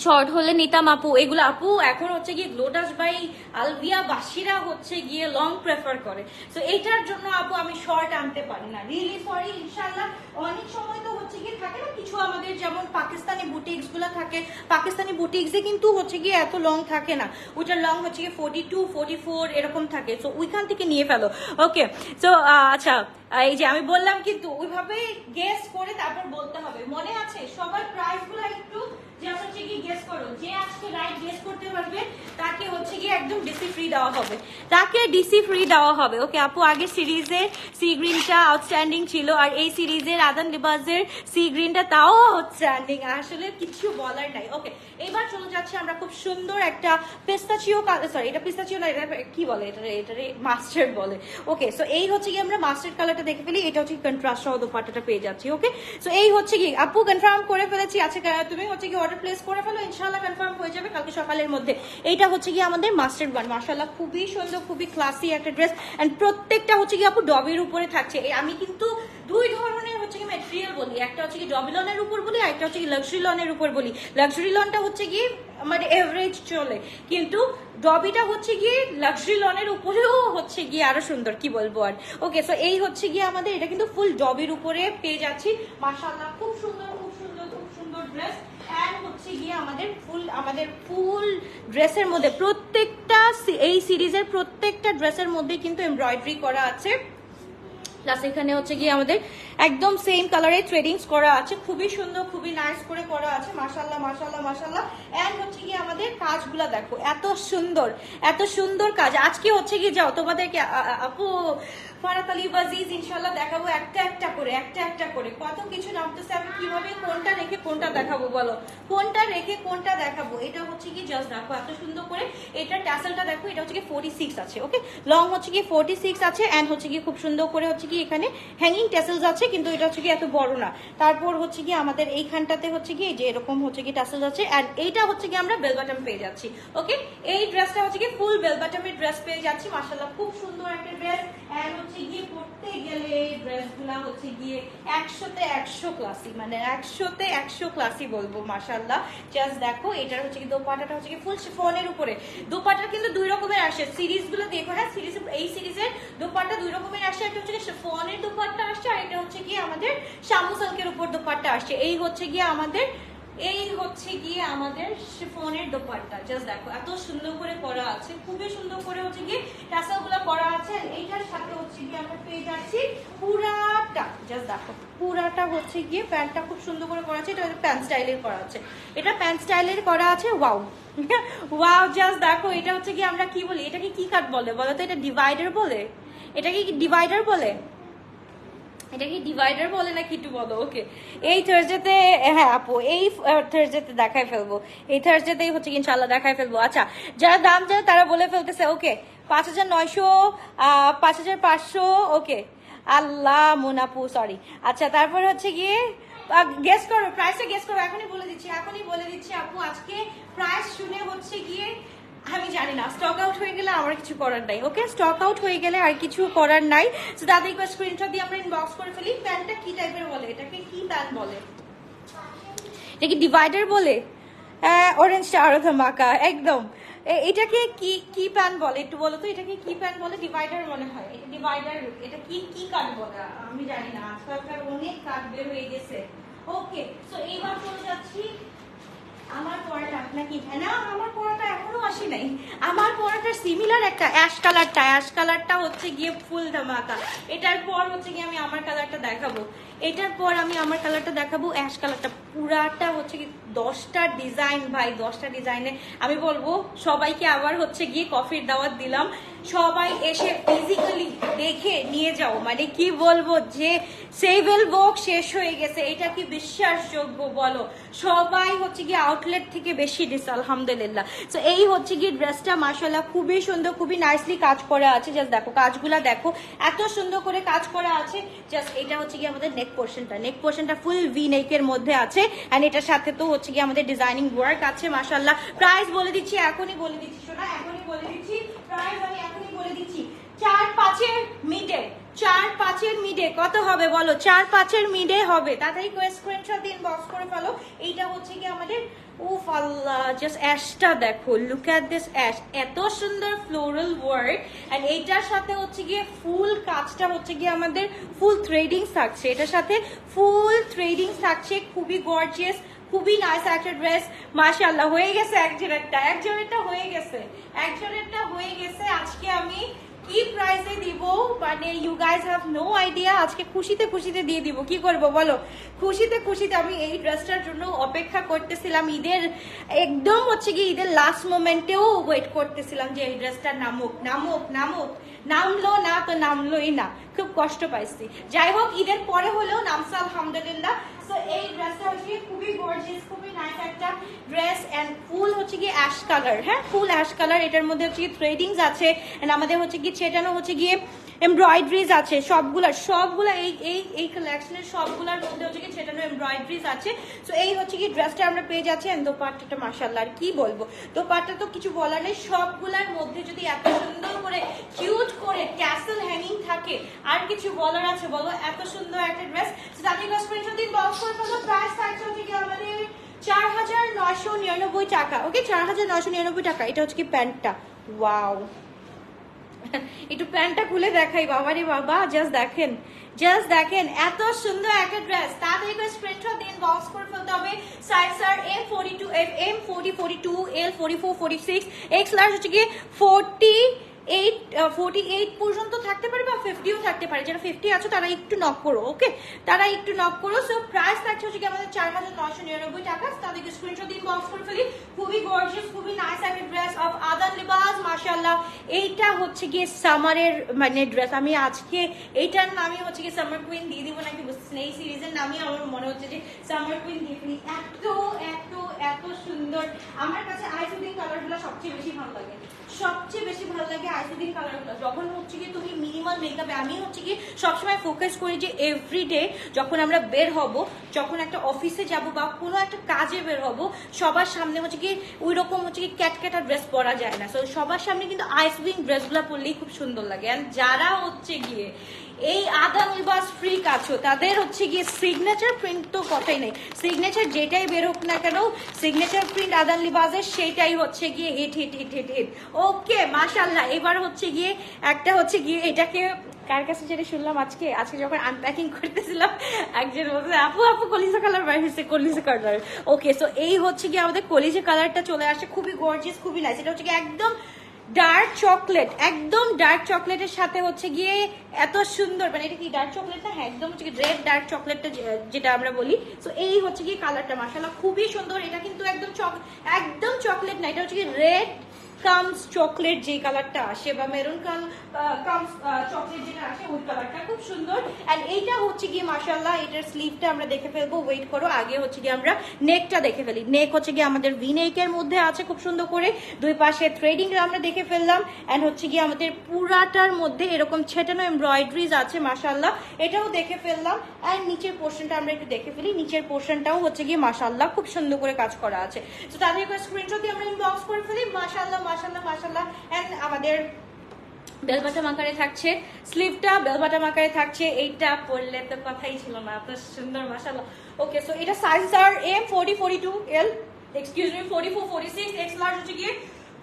শর্ট হলে নিতাম আপু, এগুলো আপু এখন হচ্ছে গিয়ে লোটাস বাই আলভিয়া বাসীরা হচ্ছে গিয়ে লং প্রেফার করে। তো এটার জন্য আপু আমি শর্ট আনতে পারি না, রিয়েলি সরি। ইনশাআল্লাহ অনেক সময় তো হচ্ছে গিয়ে থাকে না কিছু আমাদের যেমন পাকিস্তানি বুটিক্স গুলো থাকে, পাকিস্তানি বুটিক্সে কিন্তু হচ্ছে গিয়ে এত লং থাকে না, ওইটার লং হচ্ছে গিয়ে 42, 44 এরকম থাকে। তো ওইখান থেকে নিয়ে ফেলো। ওকে, তো আচ্ছা এই যে আমি বললাম কিন্তু ওইভাবে গেস করে তারপর বলতে হবে, মনে আছে সবার প্রাইস গুলো একটু জাস্ট হচ্ছে কি গেস করো, যে আজকে রাইট গেস করতে পারবে তাকে হচ্ছে কি একদম ডিসি ফ্রি দেওয়া হবে, তাকে ডিসি ফ্রি দেওয়া হবে। ওকে আপু, আগে সিরিজে সি গ্রিনটা আউটস্ট্যান্ডিং ছিল, আর এই সিরিজের আদান লিবাসের সি গ্রিনটা তাও আউটস্ট্যান্ডিং, আসলে কিছু বলার নাই। ওকে, এবার চলে যাচ্ছে আমরা খুব সুন্দর একটা পিস্তাচিও কালার, সরি এটা পিস্তাচিও না, এটা কি বলে, এটা মাস্টার্ড বলে। ওকে, সো এই হচ্ছে কি আমরা মাস্টার্ড কালারটা দেখে ফেলি, এটা হচ্ছে কন্ট্রাস্ট সহ দোপাট্টাটা পেয়ে যাচ্ছি। ওকে, সো এই হচ্ছে কি আপু কনফার্ম করে ফেলেছি। আচ্ছা তুমি হচ্ছে কি অর্ডার প্লেস করে ফেলো, ইনশাআল্লাহ কনফার্ম হয়ে যাবে কালকে সকালের মধ্যে। এইটা হচ্ছে কি আমাদের মাস্টার্ড ওয়ান, মাশাআল্লাহ খুবই সুন্দর, খুবই ক্লাসি একটা ড্রেস এন্ড প্রত্যেকটা হচ্ছে কি আপু ডবির উপরে থাকছে। আমি কিন্তু দুই ধরনের হচ্ছে কি ম্যাটেরিয়াল বলি, একটা হচ্ছে কি ডবি লনের উপর বলি, আর একটা হচ্ছে কি লাক্সারি লনের উপর বলি। লাক্সারি লনটা হচ্ছে কি মানে এভারেজ চলে, কিন্তু ডবিটা হচ্ছে গিয়ে লাক্সারি লনের উপরেও হচ্ছে গিয়ে আরো সুন্দর, কি বলবো আর। ওকে, সো এই হচ্ছে গিয়ে আমাদের এটা কিন্তু ফুল ডবির উপরে পেয়ে যাচ্ছি, মাশাআল্লাহ খুব সুন্দর খুব সুন্দর খুব সুন্দর ড্রেস। এন্ড হচ্ছে গিয়ে আমাদের ফুল ড্রেসের মধ্যে প্রত্যেকটা এই সিরিজের প্রত্যেকটা ড্রেসের মধ্যে কিন্তু এমব্রয়ডারি করা আছে, প্লাস এখানে হচ্ছে গিয়ে আমাদের একদম সেম কালারে থ্রেডিংস করা আছে, খুবই সুন্দর খুবই নাইস করে করা আছে, মাশাআল্লাহ মাশাআল্লাহ মাশাআল্লাহ। এন্ড হচ্ছে গিয়ে আমাদের কাজগুলা দেখো এত সুন্দর এত সুন্দর কাজ। আজকে হচ্ছে গিয়ে যাও তোমাদেরকে আপু ফারাত আলী বাজিজ ইনশাআল্লাহ দেখাবো একটা একটা করে কত কিছু নামতেছে, আমি কিভাবে কোনটা রেখে কোনটা দেখাবো বলো, কোনটা রেখে কোনটা দেখাবো। এটা হচ্ছে কি জাস্ট দেখো এত সুন্দর করে, এটা ট্যাসেলটা দেখো, এটা হচ্ছে কি 46 আছে। ওকে, লং হচ্ছে কি 46 আছে এন্ড হচ্ছে কি খুব সুন্দর করে হচ্ছে কি এখানে হ্যাঙ্গিং ট্যাসেলস আছে, কিন্তু এটা হচ্ছে কি এত বড় না। তারপর হচ্ছে কি আমাদের এইখানটাতে হচ্ছে কি যে এরকম হচ্ছে কি ট্যাসেলস আছে এন্ড এইটা হচ্ছে কি আমরা বেল বাটন পেয়ে যাচ্ছি। ওকে, এই ড্রেসটা হচ্ছে কি ফুল বেল বাটনের ড্রেস পেয়ে যাচ্ছি, মাশাআল্লাহ খুব সুন্দর একটা ড্রেস। এন্ড হচ্ছে গিয়ে পড়তে গেলে এই ড্রেসগুলা হচ্ছে গিয়ে 100তে 100 ক্লাসি, মানে 100তে 100 ক্লাসি বলবো, মাশাআল্লাহ। জাস্ট দেখো এটার হচ্ছে কি দোপাট্টাটা হচ্ছে কি ফুল শিফনের উপরে, দোপাট্টা কিন্তু দুই রকমের আসে, সিরিজগুলো দেখো, হ্যাঁ এই সিরিজের দোপাট্টা দুই রকমের আসে, একটা হচ্ছে কি শিফনের দোপাট্টা আসছে, আর এটা হচ্ছে গিয়ে আমাদের শামু সিল্কের উপর দোপাট্টা আসছে। এই হচ্ছে গিয়ে আমাদের শিফনের দোপাট্টা, জাস্ট দেখো এত সুন্দর করে করা আছে, খুবই সুন্দর করে হচ্ছে গিয়ে টাসেলগুলো করা আছে। এইটার সাথে হচ্ছে গিয়ে আমরা পেয়ে যাচ্ছি পুরাটা, জাস্ট দেখো পুরাটা হচ্ছে গিয়ে প্যান্টটা খুব সুন্দর করে করা আছে, এটা প্যান্ট স্টাইলের করা আছে, এটা প্যান্ট স্টাইলের করা আছে। ওয়াও ওয়াও, জাস্ট দেখো এটা হচ্ছে কি আমরা কি বলি, এটাকে কি কাট বলে বলো তো, এটা ডিভাইডার বলে, এটাকে কি ডিভাইডার বলে, এটা কি ডিভাইডার বলে না কি বলো। ওকে, এই থার্সডেতে, হ্যাঁ আপু এই থার্সডেতে দেখাই ফেলবো, এই থার্সডেতেই হচ্ছে কি ইনশাআল্লাহ দেখাই ফেলবো। আচ্ছা যারা দাম জানে তারা বলে ফেলতেছে। ওকে, 5900, 5500। ওকে, আল্লাহ মুনাপু সরি। আচ্ছা তারপর হচ্ছে গিয়ে গেস করো, প্রাইসটা গেস করো, এখনই বলে দিচ্ছি আপু। আজকে প্রাইস শুনে হচ্ছে গিয়ে আমি জানি না, স্টক আউট হয়ে গেলে আমার কিছু করার নাই। ওকে, স্টক আউট হয়ে গেলে আর কিছু করার নাই। তো তাদের একবার স্ক্রিনশট দিয়ে আমরা ইনবক্স করে ফেলি। প্যান্টটা কি টাইপের বলে, এটাকে কি প্যান্ট বলে, এটা কি ডিভাইডার বলে? অরেঞ্জটা আরো ধামাকা একদম। এটাকে কি কি প্যান বলে একটু বলো তো, এটাকে কি প্যান বলে? ডিভাইডার মনে হয়, এটা ডিভাইডার। এটা কি কি কাট বলে আমি জানি না, আজকালকার অনেক কাট বের হয়ে গেছে। ওকে, সো এইবার চলে যাচ্ছি আমার পরাটা, নাকি না আমার পরাটা এখনো আসি নাই। আমার পরাটা সিমিলার একটা অ্যাশ কালারটা, অ্যাশ কালারটা হচ্ছে গিয়ে ফুল ধামাকা। এটার পর হচ্ছে গিয়ে আমি আমার কালারটা দেখাবো, এটার পর আমি আমার কালারটা দেখাবো অ্যাশ কালারটা। পুরাটা হচ্ছে কি 10টা ডিজাইন ভাই, 10টা ডিজাইনে আমি বলবো সবাইকে আবার হচ্ছে গিয়ে কফির দাওয়াত দিলাম, সবাই এসে ফিজিক্যালি দেখে নিয়ে যাও। মানে কি বলবো যে সেভেল বুক শেষ হয়ে গেছে, এটা কি বিশ্বাসযোগ্য বলো? সবাই হচ্ছে গিয়ে আউটলেট থেকে বেশি দিচ্ছে আলহামদুলিল্লাহ। তো এই হচ্ছে গিয়ে ড্রেসটা মাশাআল্লাহ খুবই সুন্দর, খুবই নাইসলি কাজ করা আছে। জাস্ট দেখো কাজগুলা দেখো, এত সুন্দর করে কাজ করা আছে। জাস্ট এটা হচ্ছে গিয়ে আমাদের নেক পোর্শনটা, নেক পোর্শনটা ফুল ভি নেকের মধ্যে আছে। এন্ড এটার সাথে তো হচ্ছে গিয়ে আমাদের ডিজাইনিং ওয়ার্ক আছে মাশাআল্লাহ। প্রাইস বলে দিচ্ছি, এখনই বলে দিচ্ছি শোনা, এখনই বলে দিচ্ছি প্রাইস, আমি এখনই বলে দিচ্ছি। 4-5-এর মিডে, 4-5-এর মিডে কত হবে বলো? 4-5-এর মিডে হবে। তাড়াতাড়ি করে স্ক্রিনশট দিন, বক্স করে ফেলো। এইটা হচ্ছে কি আমাদের, উফ আল্লাহ, জাস্ট অ্যাশটা দেখো, লুক এট দিস অ্যাশ, এত সুন্দর ফ্লোরাল ওয়ার্ক। এন্ড এইটার সাথে হচ্ছে গিয়ে ফুল কাজটা হচ্ছে গিয়ে আমাদের ফুল থ্রেডিং থাকছে, এটার সাথে ফুল থ্রেডিং থাকছে, খুবই গর্জিয়াস, খুবই নাইস একটা ড্রেস মাশাআল্লাহ। হয়ে গেছে একজনেরটা, একজনেরটা হয়ে গেছে, একজনেরটা হয়ে গেছে। আজকে আমি কি প্রাইসে দিব মানে you guys have no idea. আজকে খুশিতে খুশিতে দিয়ে দিব, কি করব বলো? খুশিতে খুশিতে। আমি এই ড্রেসটার জন্য অপেক্ষা করতেছিলাম, ঈদের একদম হচ্ছে কি ঈদের লাস্ট মোমেন্টেও ওয়েট করতেছিলাম যে এই ড্রেসটা নামুক নামুক নামুক। নামলো না তো নামলোই না, খুব কষ্ট পাইছি। যাই হোক ঈদের পরে হলেও নামছে আলহামদুলিল্লাহ। সো এই ড্রেসটা হচ্ছে খুবই গর্জিয়াস, খুবই নাইস একটা ড্রেস। এন্ড ফুল হচ্ছে কি অ্যাশ কালার, হ্যাঁ ফুল অ্যাশ কালার। এটার মধ্যে হচ্ছে কি থ্রেডিংস আছে, এন্ড আমাদের হচ্ছে কি ছেটানো হচ্ছে গিয়ে এমব্রয়ডারিজ আছে সবগুলা এই এই এই কালেকশনের সবগুলার মধ্যে হচ্ছে কি ছেটানো এমব্রয়ডারিজ আছে। সো এই হচ্ছে কি ড্রেসটা আমরা পেয়ে যাচ্ছি। এন্ড দোপাট্টাটা মাশাআল্লাহ, আর কি বলবো, দোপাট্টা তো কিছু বলার নেই। সবগুলার মধ্যে যদি এত সুন্দর করে কিউট করে ট্যাসেল হ্যাঙ্গিং থাকে, আর কিছু বলার আছে বলো? এত সুন্দর একটা ড্রেস। আপনি স্ক্রিনশট দিন, বক্স করে ফেলো। প্রাইস থাকছে হচ্ছে কি আমাদের 4,999 টাকা। ওকে, 4,999 টাকা। এটা হচ্ছে কি প্যান্টটা, ওয়াও। একটু প্যান্টটা খুলে দেখাই, বাবারে বাবা, জাস্ট দেখেন, জাস্ট দেখেন এত সুন্দর একটা ড্রেস। তাড়াতাড়ি করে স্ক্রিনশট দিন, বক্স করে ফেলতে হবে। সাইজ আর M42, M40, 42, L44, 46, X large হচ্ছে কি 48 পর্যন্ত থাকতে পারে বা 50ও থাকতে পারে। যারা 50 আছে তারা একটু নক করো, ওকে, তারা একটু নক করো। সো প্রাইস থাকছে হচ্ছে কি আমাদের 4,999 টাকা। তাদেরকে স্ক্রিনশট দিন, বক্স করে ফেলি। খুবই গর্জিয়াস, খুবই নাইস একটা ড্রেস অফ আদান লিবাস মাশাআল্লাহ। এইটা হচ্ছে গিয়ে সামারের মানে ড্রেস। আমি আজকে এইটার নামই হচ্ছে কি সামার কুইন দিয়ে দিব নাকি বুঝতেছি না, এই সিরিজের নামই আমার মনে হচ্ছে যে সামার কুইন দিয়ে ফেলি। এত এত এত সুন্দর। আমার কাছে আইসুদিন কালারগুলো সবচেয়ে বেশি ভালো লাগে, সবচেয়ে বেশি ভালো লাগে আইসুদিন কালারগুলো। যখন হচ্ছে কি তুমি মিনিমাল মেকআপে, আমি হচ্ছে কি সবসময় ফোকাস করি যে এভরিডে যখন আমরা বের হব, যখন একটা অফিসে যাব বা কোনো একটা কাজে বের হব, সবার সামনে হচ্ছে কি ওই রকম হচ্ছে কি ক্যাটক্যাটা ড্রেস পরা যায় না। তো সবার সামনে কিন্তু আইসুদিন ড্রেসগুলো পরলেই খুব সুন্দর লাগে। আর যারা হচ্ছে গিয়ে এই আদান লিবাস ফ্রিক আছো, তাদের হচ্ছে গিয়ে সিগনেচার প্রিন্ট তো কথাই নেই। সিগনেচার যেটাই বের হোক না কেন, সিগনেচার প্রিন্ট আদান লিবাসের সেইটাই হচ্ছে গিয়ে hit hit hit hit hit. Okay মাশাআল্লাহ। এবার হচ্ছে গিয়ে একটা হচ্ছে গিয়ে এটাকে কার কাছে যেটা শুনলাম আজকে যখন আনপ্যাকিং করতেছিলাম, একজন বলছে আপু আপু কলিজা কালার বাইর হয়েছে, কলিজা কালার। ওকে, সো এই হচ্ছে গিয়ে আমাদের কলিজা কালারটা চলে আসছে, খুবই গর্জিয়াস, খুবই নাইস। এটা হচ্ছে গিয়ে একদম ডার্ক চকলেট, একদম ডার্ক চকলেটের সাথে হচ্ছে গিয়ে এত সুন্দর, মানে এটা কি ডার্ক চকলেট না? হ্যাঁ একদম হচ্ছে রেড ডার্ক চকলেটটা যেটা আমরা বলি। সো এই হচ্ছে গিয়ে কালারটা মাশাআল্লাহ খুবই সুন্দর। এটা কিন্তু একদম চকলেট না, এটা হচ্ছে গিয়ে রেড কামস চকলেট যে কালারটা আসে, বা মেরুন কামস চকলেট যেটা আসে ওই কালারটা খুব সুন্দর। এন্ড এইটা হচ্ছে গিয়ে মাশাআল্লাহ, এটার স্লিভটা আমরা দেখে ফেলবো, ওয়েট করো। আগে হচ্ছে গিয়ে আমরা নেকটা দেখে ফেলি। নেক হচ্ছে গিয়ে আমাদের ভি নেকের মধ্যে আছে খুব সুন্দর করে, দুই পাশে থ্রেডিং আমরা দেখে ফেললাম। এন্ড হচ্ছে গিয়ে আমাদের পুরাটার মধ্যে এরকম ছেটানো এমব্রয়ডারিজ আছে মাশাআল্লাহ, এটাও দেখে ফেললাম। এন্ড নিচের পোর্শনটা আমরা একটু দেখে ফেলি। নিচের পোর্শনটাও হচ্ছে গিয়ে মাশাআল্লাহ খুব সুন্দর করে কাজ করা আছে। তো তাদের স্ক্রিনশট দিয়ে আমরা ইনবক্স করে ফেলি। মাশাআল্লাহ মাশাআল্লাহ মাশাআল্লাহ। এন্ড আমাদের বেল বাটাম আকারে থাকছে, স্লিভটা বেল বাটাম আকারে থাকছে। এইটা পরলে তো কথাই ছিল না, এত সুন্দর মাশাআল্লাহ। ওকে, সো এটা সাইজ আর M40, 42, L excuse me 44 46 X large হচ্ছে গিয়ে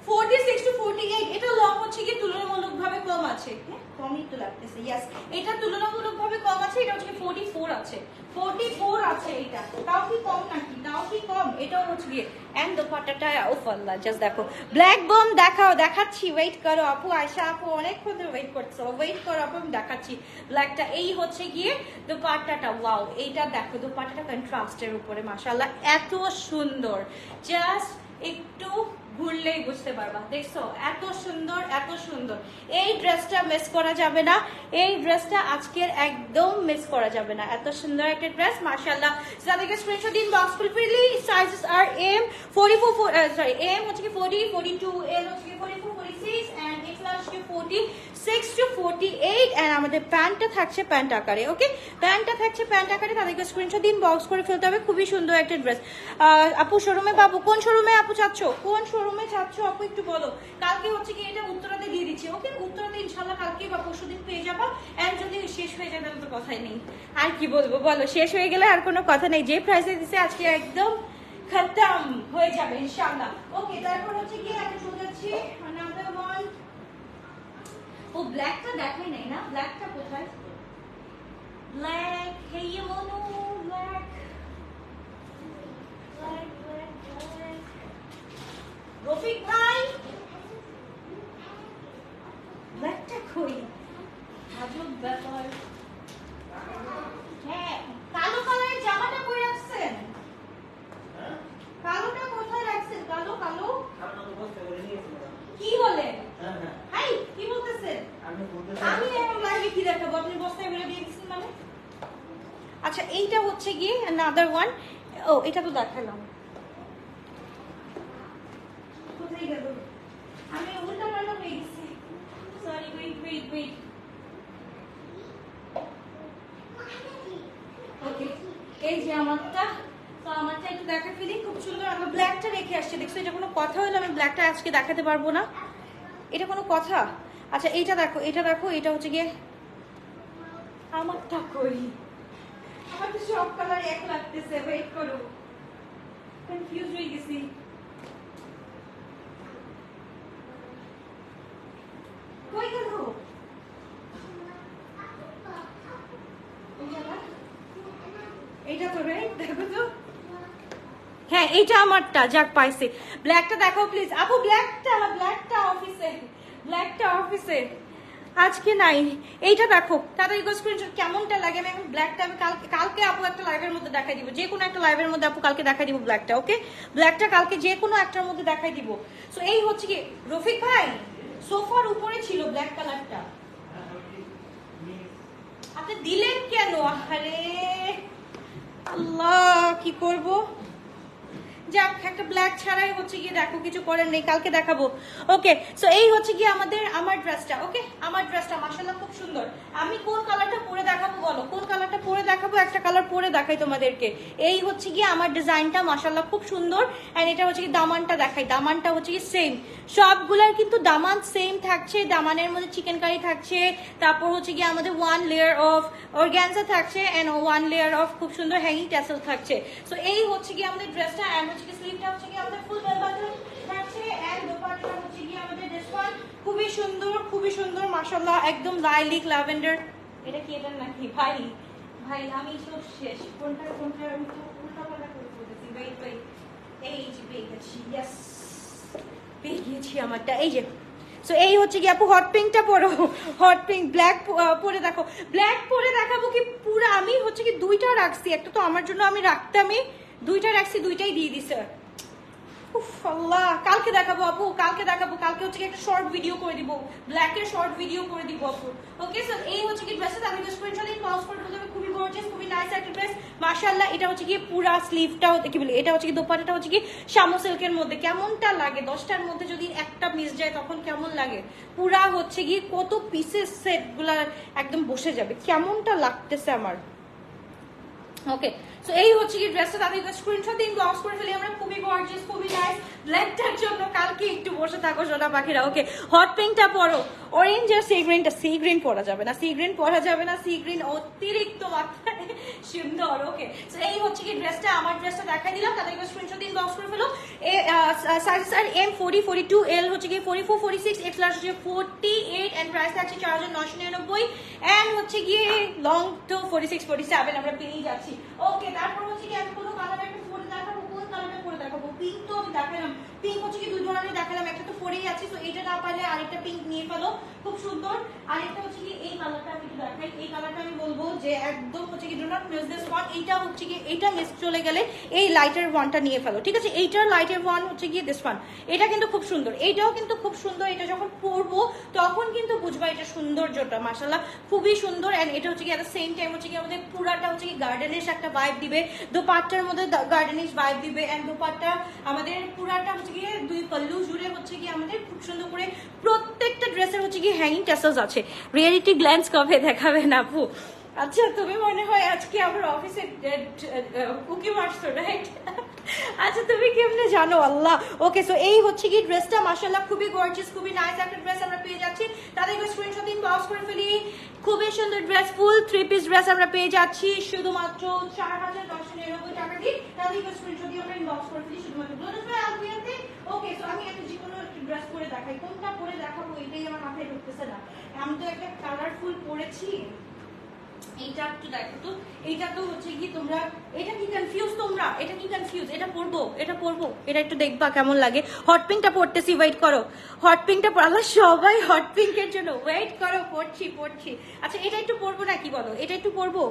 46 টু 48। এটা লং হচ্ছে কি তুলনামূলকভাবে কম আছে, হ্যাঁ কমই তো লাগতেছে। ইয়েস, এটা তুলনামূলকভাবে কম আছে, এটা হচ্ছে 44 আছে, 44 আছে। এটা তাও কি কম নাকি? তাও কি কম? এটাও হচ্ছে গিয়ে এন্ড দোপাট্টাটা ওফ আল্লাহ জাস্ট দেখো। ব্ল্যাক বম দেখাও, দেখাচ্ছি, ওয়েট করো আপু, আয়শা আপু অনেকক্ষণ ধরে ওয়েট করছো, ওয়েট করো আপু, আমি দেখাচ্ছি ব্ল্যাকটা। এই হচ্ছে গিয়ে দোপাট্টাটা, ওয়াও এইটা দেখো, দোপাট্টাটা কন্ট্রাস্টের উপরে মাশাআল্লাহ এত সুন্দর, জাস্ট একটু ঘুরলেই বুঝতে পারবা। দেখছো এত সুন্দর, এত সুন্দর। এই ড্রেসটা মিস করা যাবে না, এই ড্রেসটা আজকের একদম মিস করা যাবে না। এত সুন্দর একটা ড্রেস মাশাআল্লাহ। যাদেরকে স্ক্রিনশট দিন বক্স ফুলফিলি সাইজেস আর এম 44 সরি এম হচ্ছে কি 40 42, এল হচ্ছে কি 44 46 এন্ড এক্স লার্জ হচ্ছে 46 টু 48 এন্ড আমাদের প্যান্টটা থাকছে প্যান্ট আকারে। ওকে, প্যান্টটা থাকছে প্যান্ট আকারে, তাদেরকে স্ক্রিনশট দিন বক্স করে ফেলতে হবে। খুবই সুন্দর একটা ড্রেস। আপু শোরুমে পাবো? কোন শোরুমে আপু চাচ্ছ? কোন শোরুমে চাচ্ছ আপু একটু বলো। কালকে হচ্ছে কি এটা উত্তরাতে দিয়ে দিচ্ছি। ওকে, উত্তরাতে ইনশাআল্লাহ কালকে বা পরশুদিন পেয়ে যাবা। এন্ড যদি শেষ হয়ে যায় তাহলে তো কথাই নেই, আর কি বলবো বলো, শেষ হয়ে গেলে আর কোনো কথা নেই। যে প্রাইসে দিছে আজকে একদম খতম হয়ে যাবে ইনশাআল্লাহ। ওকে, তারপর হচ্ছে কি আমি চলে যাচ্ছি another one। ও ব্ল্যাকটা দেখাই নাই না, ব্ল্যাকটা কোথায়? ব্ল্যাক, হে মনু, black black black black. Rafiq ভাই ব্ল্যাকটা কই? আজব ব্যাপার। হ্যাঁ, কালো কালারের জামাটা কই রাখছেন? কালোটা কোথায় রাখছেন? কালো কালো কি বলেন? হাই, কি বলতেছেন? আমি এখন লাইভে কি দেখাবো? আপনি বস্তায় ভরে দিয়ে দিচ্ছেন মানে? আচ্ছা, এইটা হচ্ছে গিয়ে another one। ও এটা তো দেখালাম, কোথায় গেল? আমি উল্টা পাল্টা হয়ে গেছি, sorry. Wait wait wait. Okay, এই যে আমারটা, তো আমারটা একটু দেখা ফিলিং খুব সুন্দর। আমি ব্ল্যাকটা রেখে আসছি, দেখছো এটা কোনো কথা হলো? আমি ব্ল্যাকটা আজকে দেখাতে পারবো না, এটা কোনো কথা? আচ্ছা এইটা দেখো, এটা দেখো, এটা হচ্ছে গিয়ে আমারটা কই? আমার তো সব কালার এক লাগতেছে, ওয়েট করো, কনফিউজ হয়ে গেছি। কই গেল? এইটা তো রাইট, দেখো তো। হ্যাঁ এইটা আমারটা, যাক পাইছি। ব্ল্যাকটা দেখো প্লিজ আপু, ব্ল্যাকটা, ব্ল্যাকটা অফিসে, ব্ল্যাকটা অফিসে আজকে নাই। এইটা দেখো, তাদের স্ক্রিনশট কেমনটা লাগে। আমি এখন ব্ল্যাকটা আমি কালকে আপু একটা লাইভের মধ্যে দেখাই দিব, যে কোনো একটা লাইভের মধ্যে আপু কালকে দেখাই দিব ব্ল্যাকটা। ওকে, ব্ল্যাকটা কালকে যে কোনো একটার মধ্যে দেখাই দিব। সো এই হচ্ছে কি রফিক ভাই, সোফার উপরে ছিল ব্ল্যাক কালারটা, আপনি দিলেন কেন? আরে আল্লাহ, কি করব? যাক, একটা ব্ল্যাক ছাড়াই হচ্ছে গিয়ে দেখো, কিছু করার নেই, কালকে দেখাবো। ওকে, সো এই হচ্ছে গিয়ে আমার ড্রেসটা। ওকে, আমার ড্রেসটা মাশাআল্লাহ খুব সুন্দর। আমি কোন কালারটা পরে দেখাবো বলো? কোন কালারটা পরে দেখাবো? একটা কালার পরে দেখাই তোমাদেরকে। এই হচ্ছে গিয়ে আমার ডিজাইনটা মাশাআল্লাহ খুব সুন্দর। এন্ড এটা হচ্ছে কি দামানটা দেখাই, দামানটা হচ্ছে কি সেম, সবগুলার কিন্তু দামান সেম থাকছে। দামানের মধ্যে চিকেন কারি থাকছে, তারপর হচ্ছে গিয়ে আমাদের 1 লেয়ার অফ অর্গানজা থাকছে এন্ড 1 লেয়ার অফ খুব সুন্দর হ্যাঙ্গিং ট্যাসেল থাকছে। সো এই হচ্ছে গিয়ে আমাদের ড্রেসটা। এন্ড হচ্ছে কি স্লিভটা হচ্ছে কি আমাদের ফুল বেল বাটন থাকছে এন্ড দোপাট্টা হচ্ছে কি আমাদের দিস ওয়ান, খুবই সুন্দর, খুবই সুন্দর মাশাআল্লাহ, একদম লাইলিক ল্যাভেন্ডার। এটা কি এটা নাকি ভাই? ভাই আমি সব শেষ, কোনটা কোনটা আমি তো উল্টা পাল্টা করে ফেলেছি। ওয়েট ওয়েট, এই যে পেয়ে গেছি, ইয়েস পেয়ে গিয়েছি আমারটা। এই যে, সো এই হচ্ছে কি আপু হট পিঙ্কটা পরো, হট পিঙ্ক। ব্ল্যাক পরে দেখো, ব্ল্যাক পরে দেখাবো কি পুরো? আমি হচ্ছে কি দুইটা রাখছি, একটা তো আমার জন্য আমি রাখতামই, দুইটা রাখছি, দুইটাই দিয়ে দিছে। উফ আল্লাহ, কালকে দেখাবো আপু, কালকে দেখাবো। কালকে হচ্ছে কি একটা শর্ট ভিডিও করে দিব, ব্ল্যাকের শর্ট ভিডিও করে দিব আপু। ওকে, সো এই হচ্ছে কি ড্রেসটা। আমি স্ক্রিনশট দিন পজ করে বলতে খুবই গর্জিয়াস, খুবই নাইস একটা ড্রেস মাশাআল্লাহ। এটা হচ্ছে কি পুরা স্লিভটা হতে কি বলি, এটা হচ্ছে কি দোপাট্টাটা হচ্ছে কি শামু সিল্কের মধ্যে। কেমনটা লাগে? 10টার মধ্যে যদি একটা মিস যায় তখন কেমন লাগে? পুরা হচ্ছে কি কত পিসেস সেটগুলা একদম বসে যাবে, কেমনটা লাগতেছে আমার। ওকে, সো এই হচ্ছে কি ড্রেসটা। তাদের স্ক্রিনশট দিন ব্লগস করে ফেলি আমরা, খুবই গর্জিয়াস, খুবই নাইস। ব্ল্যাকটার জন্য কালকে একটু বসে থাকো সোনা পাখিরা। ওকে, হট পিঙ্কটা পরো। অরেঞ্জ আর সি গ্রিনটা, সি গ্রিন পরা যাবে না, সি গ্রিন পরা যাবে না, সি গ্রিন অতিরিক্ত মাত্রায় সুন্দর। ওকে, তো এই হচ্ছে কি ড্রেসটা, আমার ড্রেসটা দেখাই দিলাম, তাদেরকে স্ক্রিনশট দিন বক্স করে ফেলো। সাইজেস আর এম 40, 42, এল হচ্ছে কি 44, 46, এক্স লার্জ হচ্ছে 48 এন্ড প্রাইস থাকছে 4999 এন্ড হচ্ছে গিয়ে লং তো 46, 47 আমরা পেয়ে যাচ্ছি। ওকে, তারপর হচ্ছে কি আমি কোনো কালার একটা পরে দেখাবো, কোন কালারটা পরে দেখাবো? পিঙ্ক তো আমি দেখালাম, পিঙ্ক হচ্ছে কি দুই ধরনের দেখালাম, একটা তো পরেই আছে, তো এটা না পারলে আরেকটা পিঙ্ক নিয়ে ফেলো, খুব সুন্দর। আরেকটা হচ্ছে কি এই কালারটা আমি একটু দেখাই, এই কালারটা আমি বলবো যে একদম হচ্ছে কি do not miss this one. এইটা হচ্ছে কি এইটা মিস চলে গেলে এই লাইটার ওয়ানটা নিয়ে ফেলো, ঠিক আছে? এইটার লাইটার ওয়ান হচ্ছে গিয়ে দিস ওয়ান, এটা কিন্তু খুব সুন্দর, এইটাও কিন্তু খুব সুন্দর। এটা যখন পরবো তখন কিন্তু বুঝবা এটা সৌন্দর্যটা মাশাআল্লাহ খুবই সুন্দর। এন্ড এটা হচ্ছে কি এট দ্য সেম টাইম হচ্ছে কি আমাদের পুরাটা হচ্ছে কি গার্ডেনিশ একটা ভাইব দিবে, দোপাট্টার মধ্যে গার্ডেনিশ ভাইব দিবে। এন্ড দোপাট্টা আমাদের পুরাটা হচ্ছে গিয়ে দুই পল্লু জুড়ে হচ্ছে কি আমাদের খুব সুন্দর করে প্রত্যেকটা ড্রেসের হচ্ছে কি হ্যাঙ্গিং টেসেলস আছে। রিয়েলিটি গ্ল্যান্স কবে দেখাবেন আপু? আচ্ছা, তুমি মনে হয় আজকে আমার অফিসে কুকি মারছো, রাইট? আচ্ছা, তুমি কেমনে জানো আল্লাহ। ওকে, সো এই হচ্ছে কি ড্রেসটা মাশাআল্লাহ খুবই গর্জিয়াস, খুবই নাইস একটা ড্রেস আমরা পেয়ে যাচ্ছি। তাদেরকে স্ক্রিনশট দিন বক্স করে ফেলি। খুবই সুন্দর ড্রেস, ফুল 3 পিস ড্রেস আমরা পেয়ে যাচ্ছি শুধুমাত্র 4999 টাকা দিয়ে। তাদেরকে স্ক্রিনশট দিয়ে আমরা ইনবক্স করে ফেলি শুধুমাত্র আলবিয়াতে। ওকে, সো আমি একটা যে কোনো একটা ড্রেস পরে দেখাই, কোনটা পরে দেখাবো এটাই আমার মাথায় ঢুকতেছে না। আমি তো একটা কালারফুল পরেছি, এইটা একটু দেখো তো। এইটা তো হচ্ছে কি তোমরা এটা কি কনফিউজ, তোমরা এটা কি কনফিউজ? এটা পরবো, এটা পরবো, এটা একটু দেখবা কেমন লাগে। হট পিঙ্কটা পরতেছি, ওয়েট করো। হট পিঙ্কটা আল্লাহ সবাই হট পিঙ্কের জন্য ওয়েট করো, পরছি। আচ্ছা, এটা একটু পরবো না কি বলো? এটা একটু পরবো।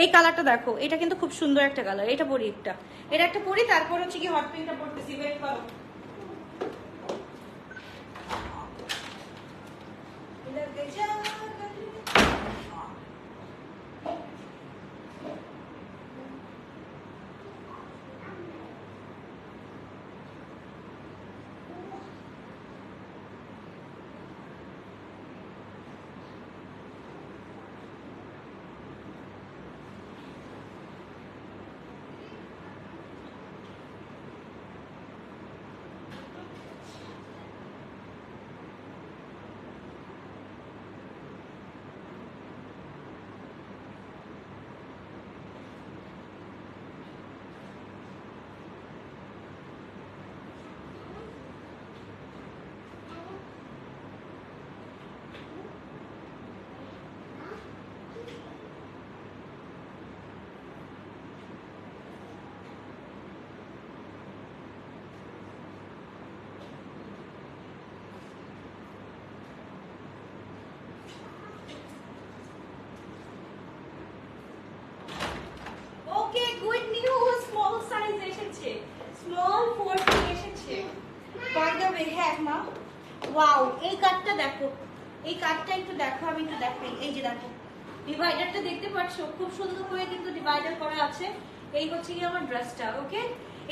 এই কালারটা দেখো, এটা কিন্তু খুব সুন্দর একটা কালার, এটা পরি একটা, এটা একটা পরি, তারপর হচ্ছে কি হট পিঙ্কটা পরতেছি, ওয়েট করো। ওকে, গুড নিউজ, স্মল সাইজ এসেছে, স্মল 40 এসেছে। বাই দ্য ওয়ে, হ্যাঁ মা, ওয়াও, এই কাটটা দেখো, এই কাটটা একটু দেখো, আমি একটু দেখাই। এই যে দেখো ডিভাইডারটা দেখতে পাচ্ছো, খুব সুন্দর করে কিন্তু ডিভাইডার করা আছে। এই হচ্ছে কি আমার ড্রেসটা। ওকে,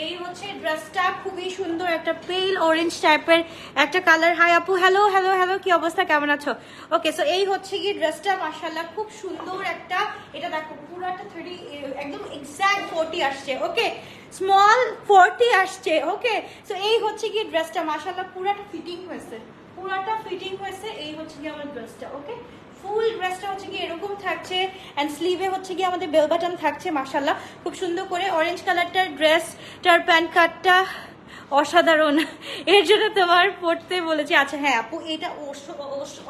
এই হচ্ছে ড্রেসটা, খুবই সুন্দর একটা পেল অরেঞ্জ টাইপের একটা কালার। হাই আপু, হ্যালো হ্যালো হ্যালো, কি অবস্থা, কেমন আছো? ওকে, সো এই হচ্ছে কি ড্রেসটা মাশাআল্লাহ খুব সুন্দর একটা, এটা দেখো পুরোটা 30 একদম এক্সাক্ট 40 আসছে। ওকে, স্মল 40 আসছে। ওকে, সো এই হচ্ছে কি ড্রেসটা মাশাআল্লাহ পুরোটা ফিটিং হয়েছে, পুরোটা ফিটিং হয়েছে। এই হচ্ছে কি আমার ড্রেসটা। ওকে, ফুল ড্রেসটা হচ্ছে কি এরকম থাকছে এন্ড স্লিভে হচ্ছে কি আমাদের বেল বাটন থাকছে মাশাআল্লাহ খুব সুন্দর করে। অরেঞ্জ কালারটার ড্রেসটার প্যান্ট কাটটা অসাধারণ, এর জন্য তোমার পড়তে বলেছি। আচ্ছা হ্যাঁ আপু, এটা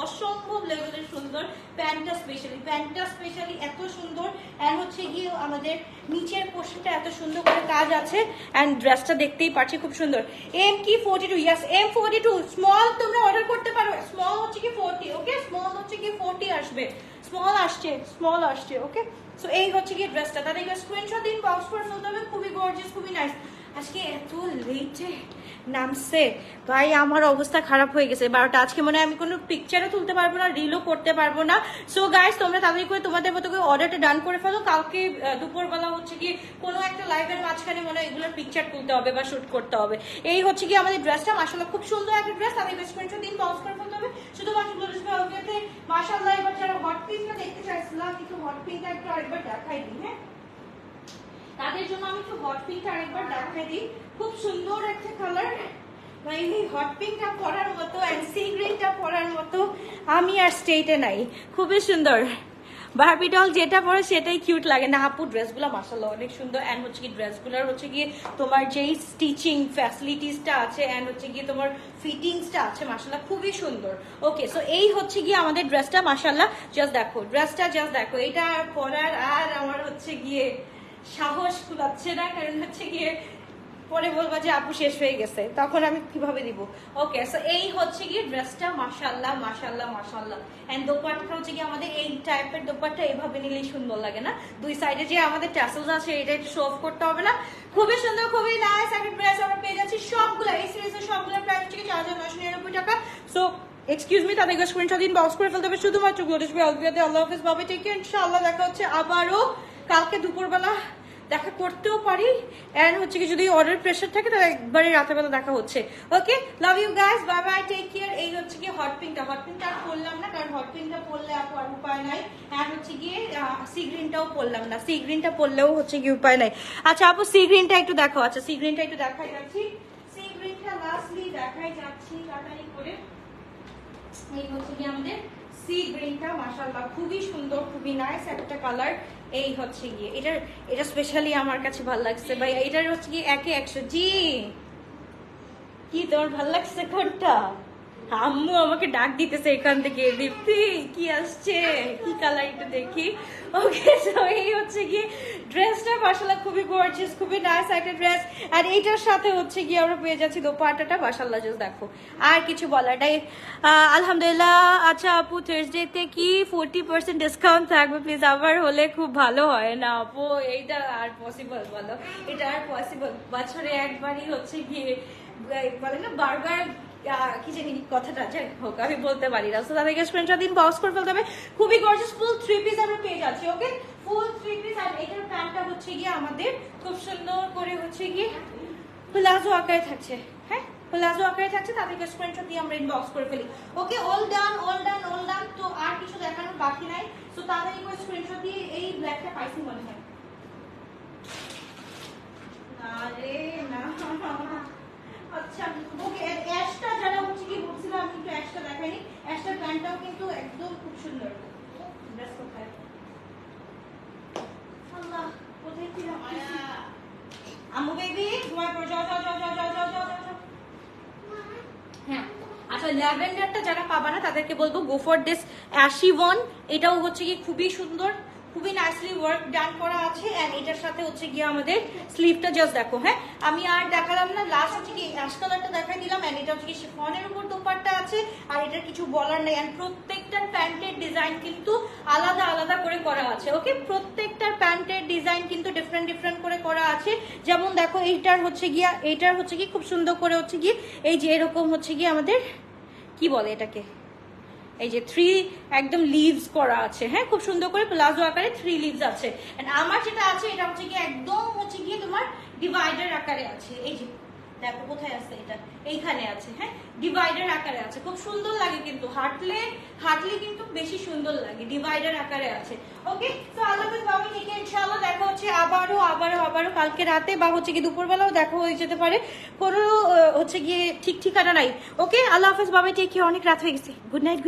অসম্ভব লেভেলের সুন্দর। প্যান্টটা স্পেশালি এত সুন্দর, এন্ড হচ্ছে গিয়ে আমাদের নিচের পোর্শনটা এত সুন্দর করে কাজ আছে, এন্ড ড্রেসটা দেখতেই পাচ্ছি খুব সুন্দর। এম কি 42, ইয়াস এম 42 স্মল তোমরা অর্ডার করতে পারো। স্মল হচ্ছে কি 40, ওকে, স্মল হচ্ছে কি 40 আসবে, স্মল আসছে। ওকে, সো এই হচ্ছে কি ড্রেসটা, তাদের স্ক্রিনশট দিন, বক্স করে ফেলতে হবে। খুবই গর্জিয়াস, খুবই নাইস। আজকে এত লেটে নামছে ভাই, আমার অবস্থা খারাপ হয়ে গেছে 12টা। আজকে মনে হয় আমি কোনো পিকচারও তুলতে পারবো না, রিলও করতে পারবো না। সো গাইস, তোমরা তাড়াতাড়ি করে তোমাদের মতো করে অর্ডারটা ডান করে ফেলো। কালকে দুপুরবেলা হচ্ছে কি কোনো একটা লাইভের মাঝখানে মনে হয় এগুলোর পিকচার তুলতে হবে বা শুট করতে হবে। এই হচ্ছে কি আমাদের ড্রেসটা মাশাআল্লাহ খুব সুন্দর একটা ড্রেস। আমি স্ক্রিনশট দিন, বক্স করে ফেলতে হবে শুধুমাত্র মাশাআল্লাহ। এবার যারা হট পিঙ্কটা দেখতে চাইছিলাম, কিন্তু হট পিঙ্কটা একটু আরেকবার দেখাই দিই। হ্যাঁ, তাদের জন্য আমি একটু হট পিঙ্কটা আরেকবার দেখাই দিই। খুব সুন্দর একটা কালার ভাই এই হট পিঙ্কটা পরার মতো এন্ড সি গ্রিনটা পরার মতো আমি আর স্টেটে নাই, খুবই সুন্দর। বারবি ডল যেটা পরে সেটাই কিউট লাগে না আপু। ড্রেসগুলো মাশাআল্লাহ অনেক সুন্দর এন্ড হচ্ছে কি ড্রেসগুলোর হচ্ছে গিয়ে তোমার যেই স্টিচিং ফ্যাসিলিটিসটা আছে এন্ড হচ্ছে গিয়ে তোমার ফিটিংসটা আছে মাশাআল্লাহ খুবই সুন্দর। ওকে, সো এই হচ্ছে গিয়ে আমাদের ড্রেসটা মাশাআল্লাহ। জাস্ট দেখো ড্রেসটা, জাস্ট দেখো এটা পরার আর আমার হচ্ছে গিয়ে সাহস কুলাচ্ছে না, কারণ হচ্ছে গিয়ে পরে বলবা যে আপু শেষ হয়ে গেছে, তখন আমি কিভাবে দিব। ওকে, সো এই হচ্ছে গিয়ে ড্রেসটা মাশাআল্লাহ মাশাআল্লাহ মাশাআল্লাহ। এন্ড দোপাট্টা হচ্ছে কি আমাদের এই টাইপের দোপাট্টা এভাবে নিলেই সুন্দর লাগে না, দুই সাইডে যে আমাদের ট্যাসেলস আছে এটা একটু শো অফ করতে হবে না। খুবই সুন্দর, খুবই নাইস একটা ড্রেস আমরা পেয়ে যাচ্ছি সবগুলো। এই সিরিজের সবগুলোর প্রাইস হচ্ছে 4999 টাকা। সো এক্সকিউজ মি, তাদেরকে স্ক্রিনশট দিন, বক্স করে ফেলতে হবে শুধুমাত্র গ্লোরিশ বাই অলভিয়াতে। আল্লাহ হাফেজ, বাবা টেক কেয়ার, ইনশাআল্লাহ দেখা হচ্ছে আবারও কালকে দুপুরবেলা দেখা করতেও পারি এন্ড হচ্ছে কি যদি অর্ডার প্রেশার থাকে তাহলে একবারে রাতের বেলা দেখা হচ্ছে। Okay, love you guys, bye bye, take care. এই হচ্ছে কি হট পিঙ্কটা আর পরলাম না, কারণ হট পিঙ্কটা পরলে আপু আর উপায় নাই। এন্ড হচ্ছে গিয়ে সি গ্রিনটাও পরলাম না, সি গ্রিনটা পরলেও হচ্ছে কি উপায় নাই। আচ্ছা আপু সি গ্রিনটা একটু দেখো, আচ্ছা সি গ্রিনটা একটু দেখাই যাচ্ছি, সি গ্রিনটা লাস্টলি দেখাই যাচ্ছি তাড়াতাড়ি করে। এই হচ্ছে কি আমাদের সি গ্রিনটা মাশাআল্লাহ খুবই সুন্দর, খুবই নাইস একটা কালার। এই হচ্ছে গিয়ে এটা স্পেশালি আমার কাছে ভালো লাগছে ভাই, এটার হচ্ছে কি 100 জি। কি তোমার ভালো লাগছে কোনটা? আম্মু আমাকে ডাক দিতেছে এখান থেকে, দীপ্তি কি আসছে, কি কালার একটু দেখি। ওকে, সো এই হচ্ছে কি ড্রেসটা মাশাআল্লাহ খুবই গর্জিয়াস, খুবই নাইস একটা ড্রেস। আর এইটার সাথে হচ্ছে কি আমরা পেয়ে যাচ্ছি দোপাট্টাটা মাশাআল্লাহ, জাস্ট দেখো। আর কিছু বলার নাই, আলহামদুলিল্লাহ। আচ্ছা আপু থার্সডেতে কি 40% ডিসকাউন্ট থাকবে প্লিজ? আবার হলে খুব ভালো হয় না আপু, এইটা আর পসিবল বলো, এটা আর পসিবল? বছরে একবারই হচ্ছে গিয়ে বলে না বার্গার কি জানি কথাটা, যাই হোক আমি বলতে পারি না। তো তাদেরকে স্ক্রিনশট দিন, বক্স করে ফেলতে হবে। খুবই গর্জিয়াস ফুল থ্রি পিস আমরা পেয়ে যাচ্ছি। ওকে, ফুল থ্রি পিস। আর এটার প্যান্টটা হচ্ছে গিয়ে আমাদের খুব সুন্দর করে হচ্ছে গিয়ে প্লাজো আকারে থাকছে। হ্যাঁ, প্লাজো আকারে থাকছে, তাদেরকে স্ক্রিনশট দিয়ে আমরা ইনবক্স করে ফেলি। Okay, all done all done all done. তো আর কিছু দেখানোর বাকি নাই, তো তাদেরকে করে স্ক্রিনশট দিয়ে এই ব্ল্যাকটা পাইছি মনে হয়। আরে না, আচ্ছা ওকে। অ্যাশটা যারা হচ্ছে কি বলছিলাম আমি একটু অ্যাশটা দেখাইনি, অ্যাশটার প্যান্টটাও কিন্তু একদম খুব সুন্দর। ড্রেস কোথায়? আল্লাহ, কোথায় ছিল আম্মু বেবি? ঘুমায় পড়ো, যাও যাও যাও যাও যাও যাও যাও যাও। হ্যাঁ, আচ্ছা ল্যাভেন্ডারটা যারা পাবা না তাদেরকে বলবো go for this ashy one. এটাও হচ্ছে কি খুবই সুন্দর, খুবই নাইসলি ওয়ার্ক ডান করা আছে। এন্ড এটার সাথে হচ্ছে গিয়ে আমাদের স্লিভটা জাস্ট দেখো। হ্যাঁ, আমি আর দেখালাম না, লাস্ট হচ্ছে কি অ্যাশ কালারটা দেখাই দিলাম। এন্ড এটা হচ্ছে কি শিফনের উপর দোপাট্টা আছে, আর এটার কিছু বলার নেই। এন্ড প্রত্যেকটার প্যান্টের ডিজাইন কিন্তু আলাদা আলাদা করে করা আছে। ওকে, প্রত্যেকটার প্যান্টের ডিজাইন কিন্তু ডিফারেন্ট ডিফারেন্ট করে করা আছে। যেমন দেখো এইটার হচ্ছে কি খুব সুন্দর করে হচ্ছে কি এই যে এরকম হচ্ছে কি আমাদের কি বলে এটাকে, এই যে থ্রি একদম লিভস করা আছে। হ্যাঁ, খুব সুন্দর করে প্লাজো আকারে 3 লিভস আছে। এন্ড আমার যেটা আছে এটা হচ্ছে কি একদম হচ্ছে গিয়ে তোমার ডিভাইডার আকারে আছে। এই যে দেখো কোথায় আছে, এটা এইখানে আছে। হ্যাঁ, ডিভাইডার আকারে আছে, খুব সুন্দর লাগে কিন্তু হাঁটলে কিন্তু বেশি সুন্দর লাগে, ডিভাইডার আকারে আছে। ওকে, তো আল্লাহ হাফেজ বাবা, ঠিক আছে, ইনশাআল্লাহ দেখা হচ্ছে আবারও কালকে রাতে বা হচ্ছে কি দুপুরবেলাও দেখা হয়ে যেতে পারে, কোনো হচ্ছে গিয়ে ঠিক ঠিকানা নাই। ওকে, আল্লাহ হাফেজ বাবা, টেক কেয়ার, অনেক রাত হয়ে গেছে, গুড নাইট।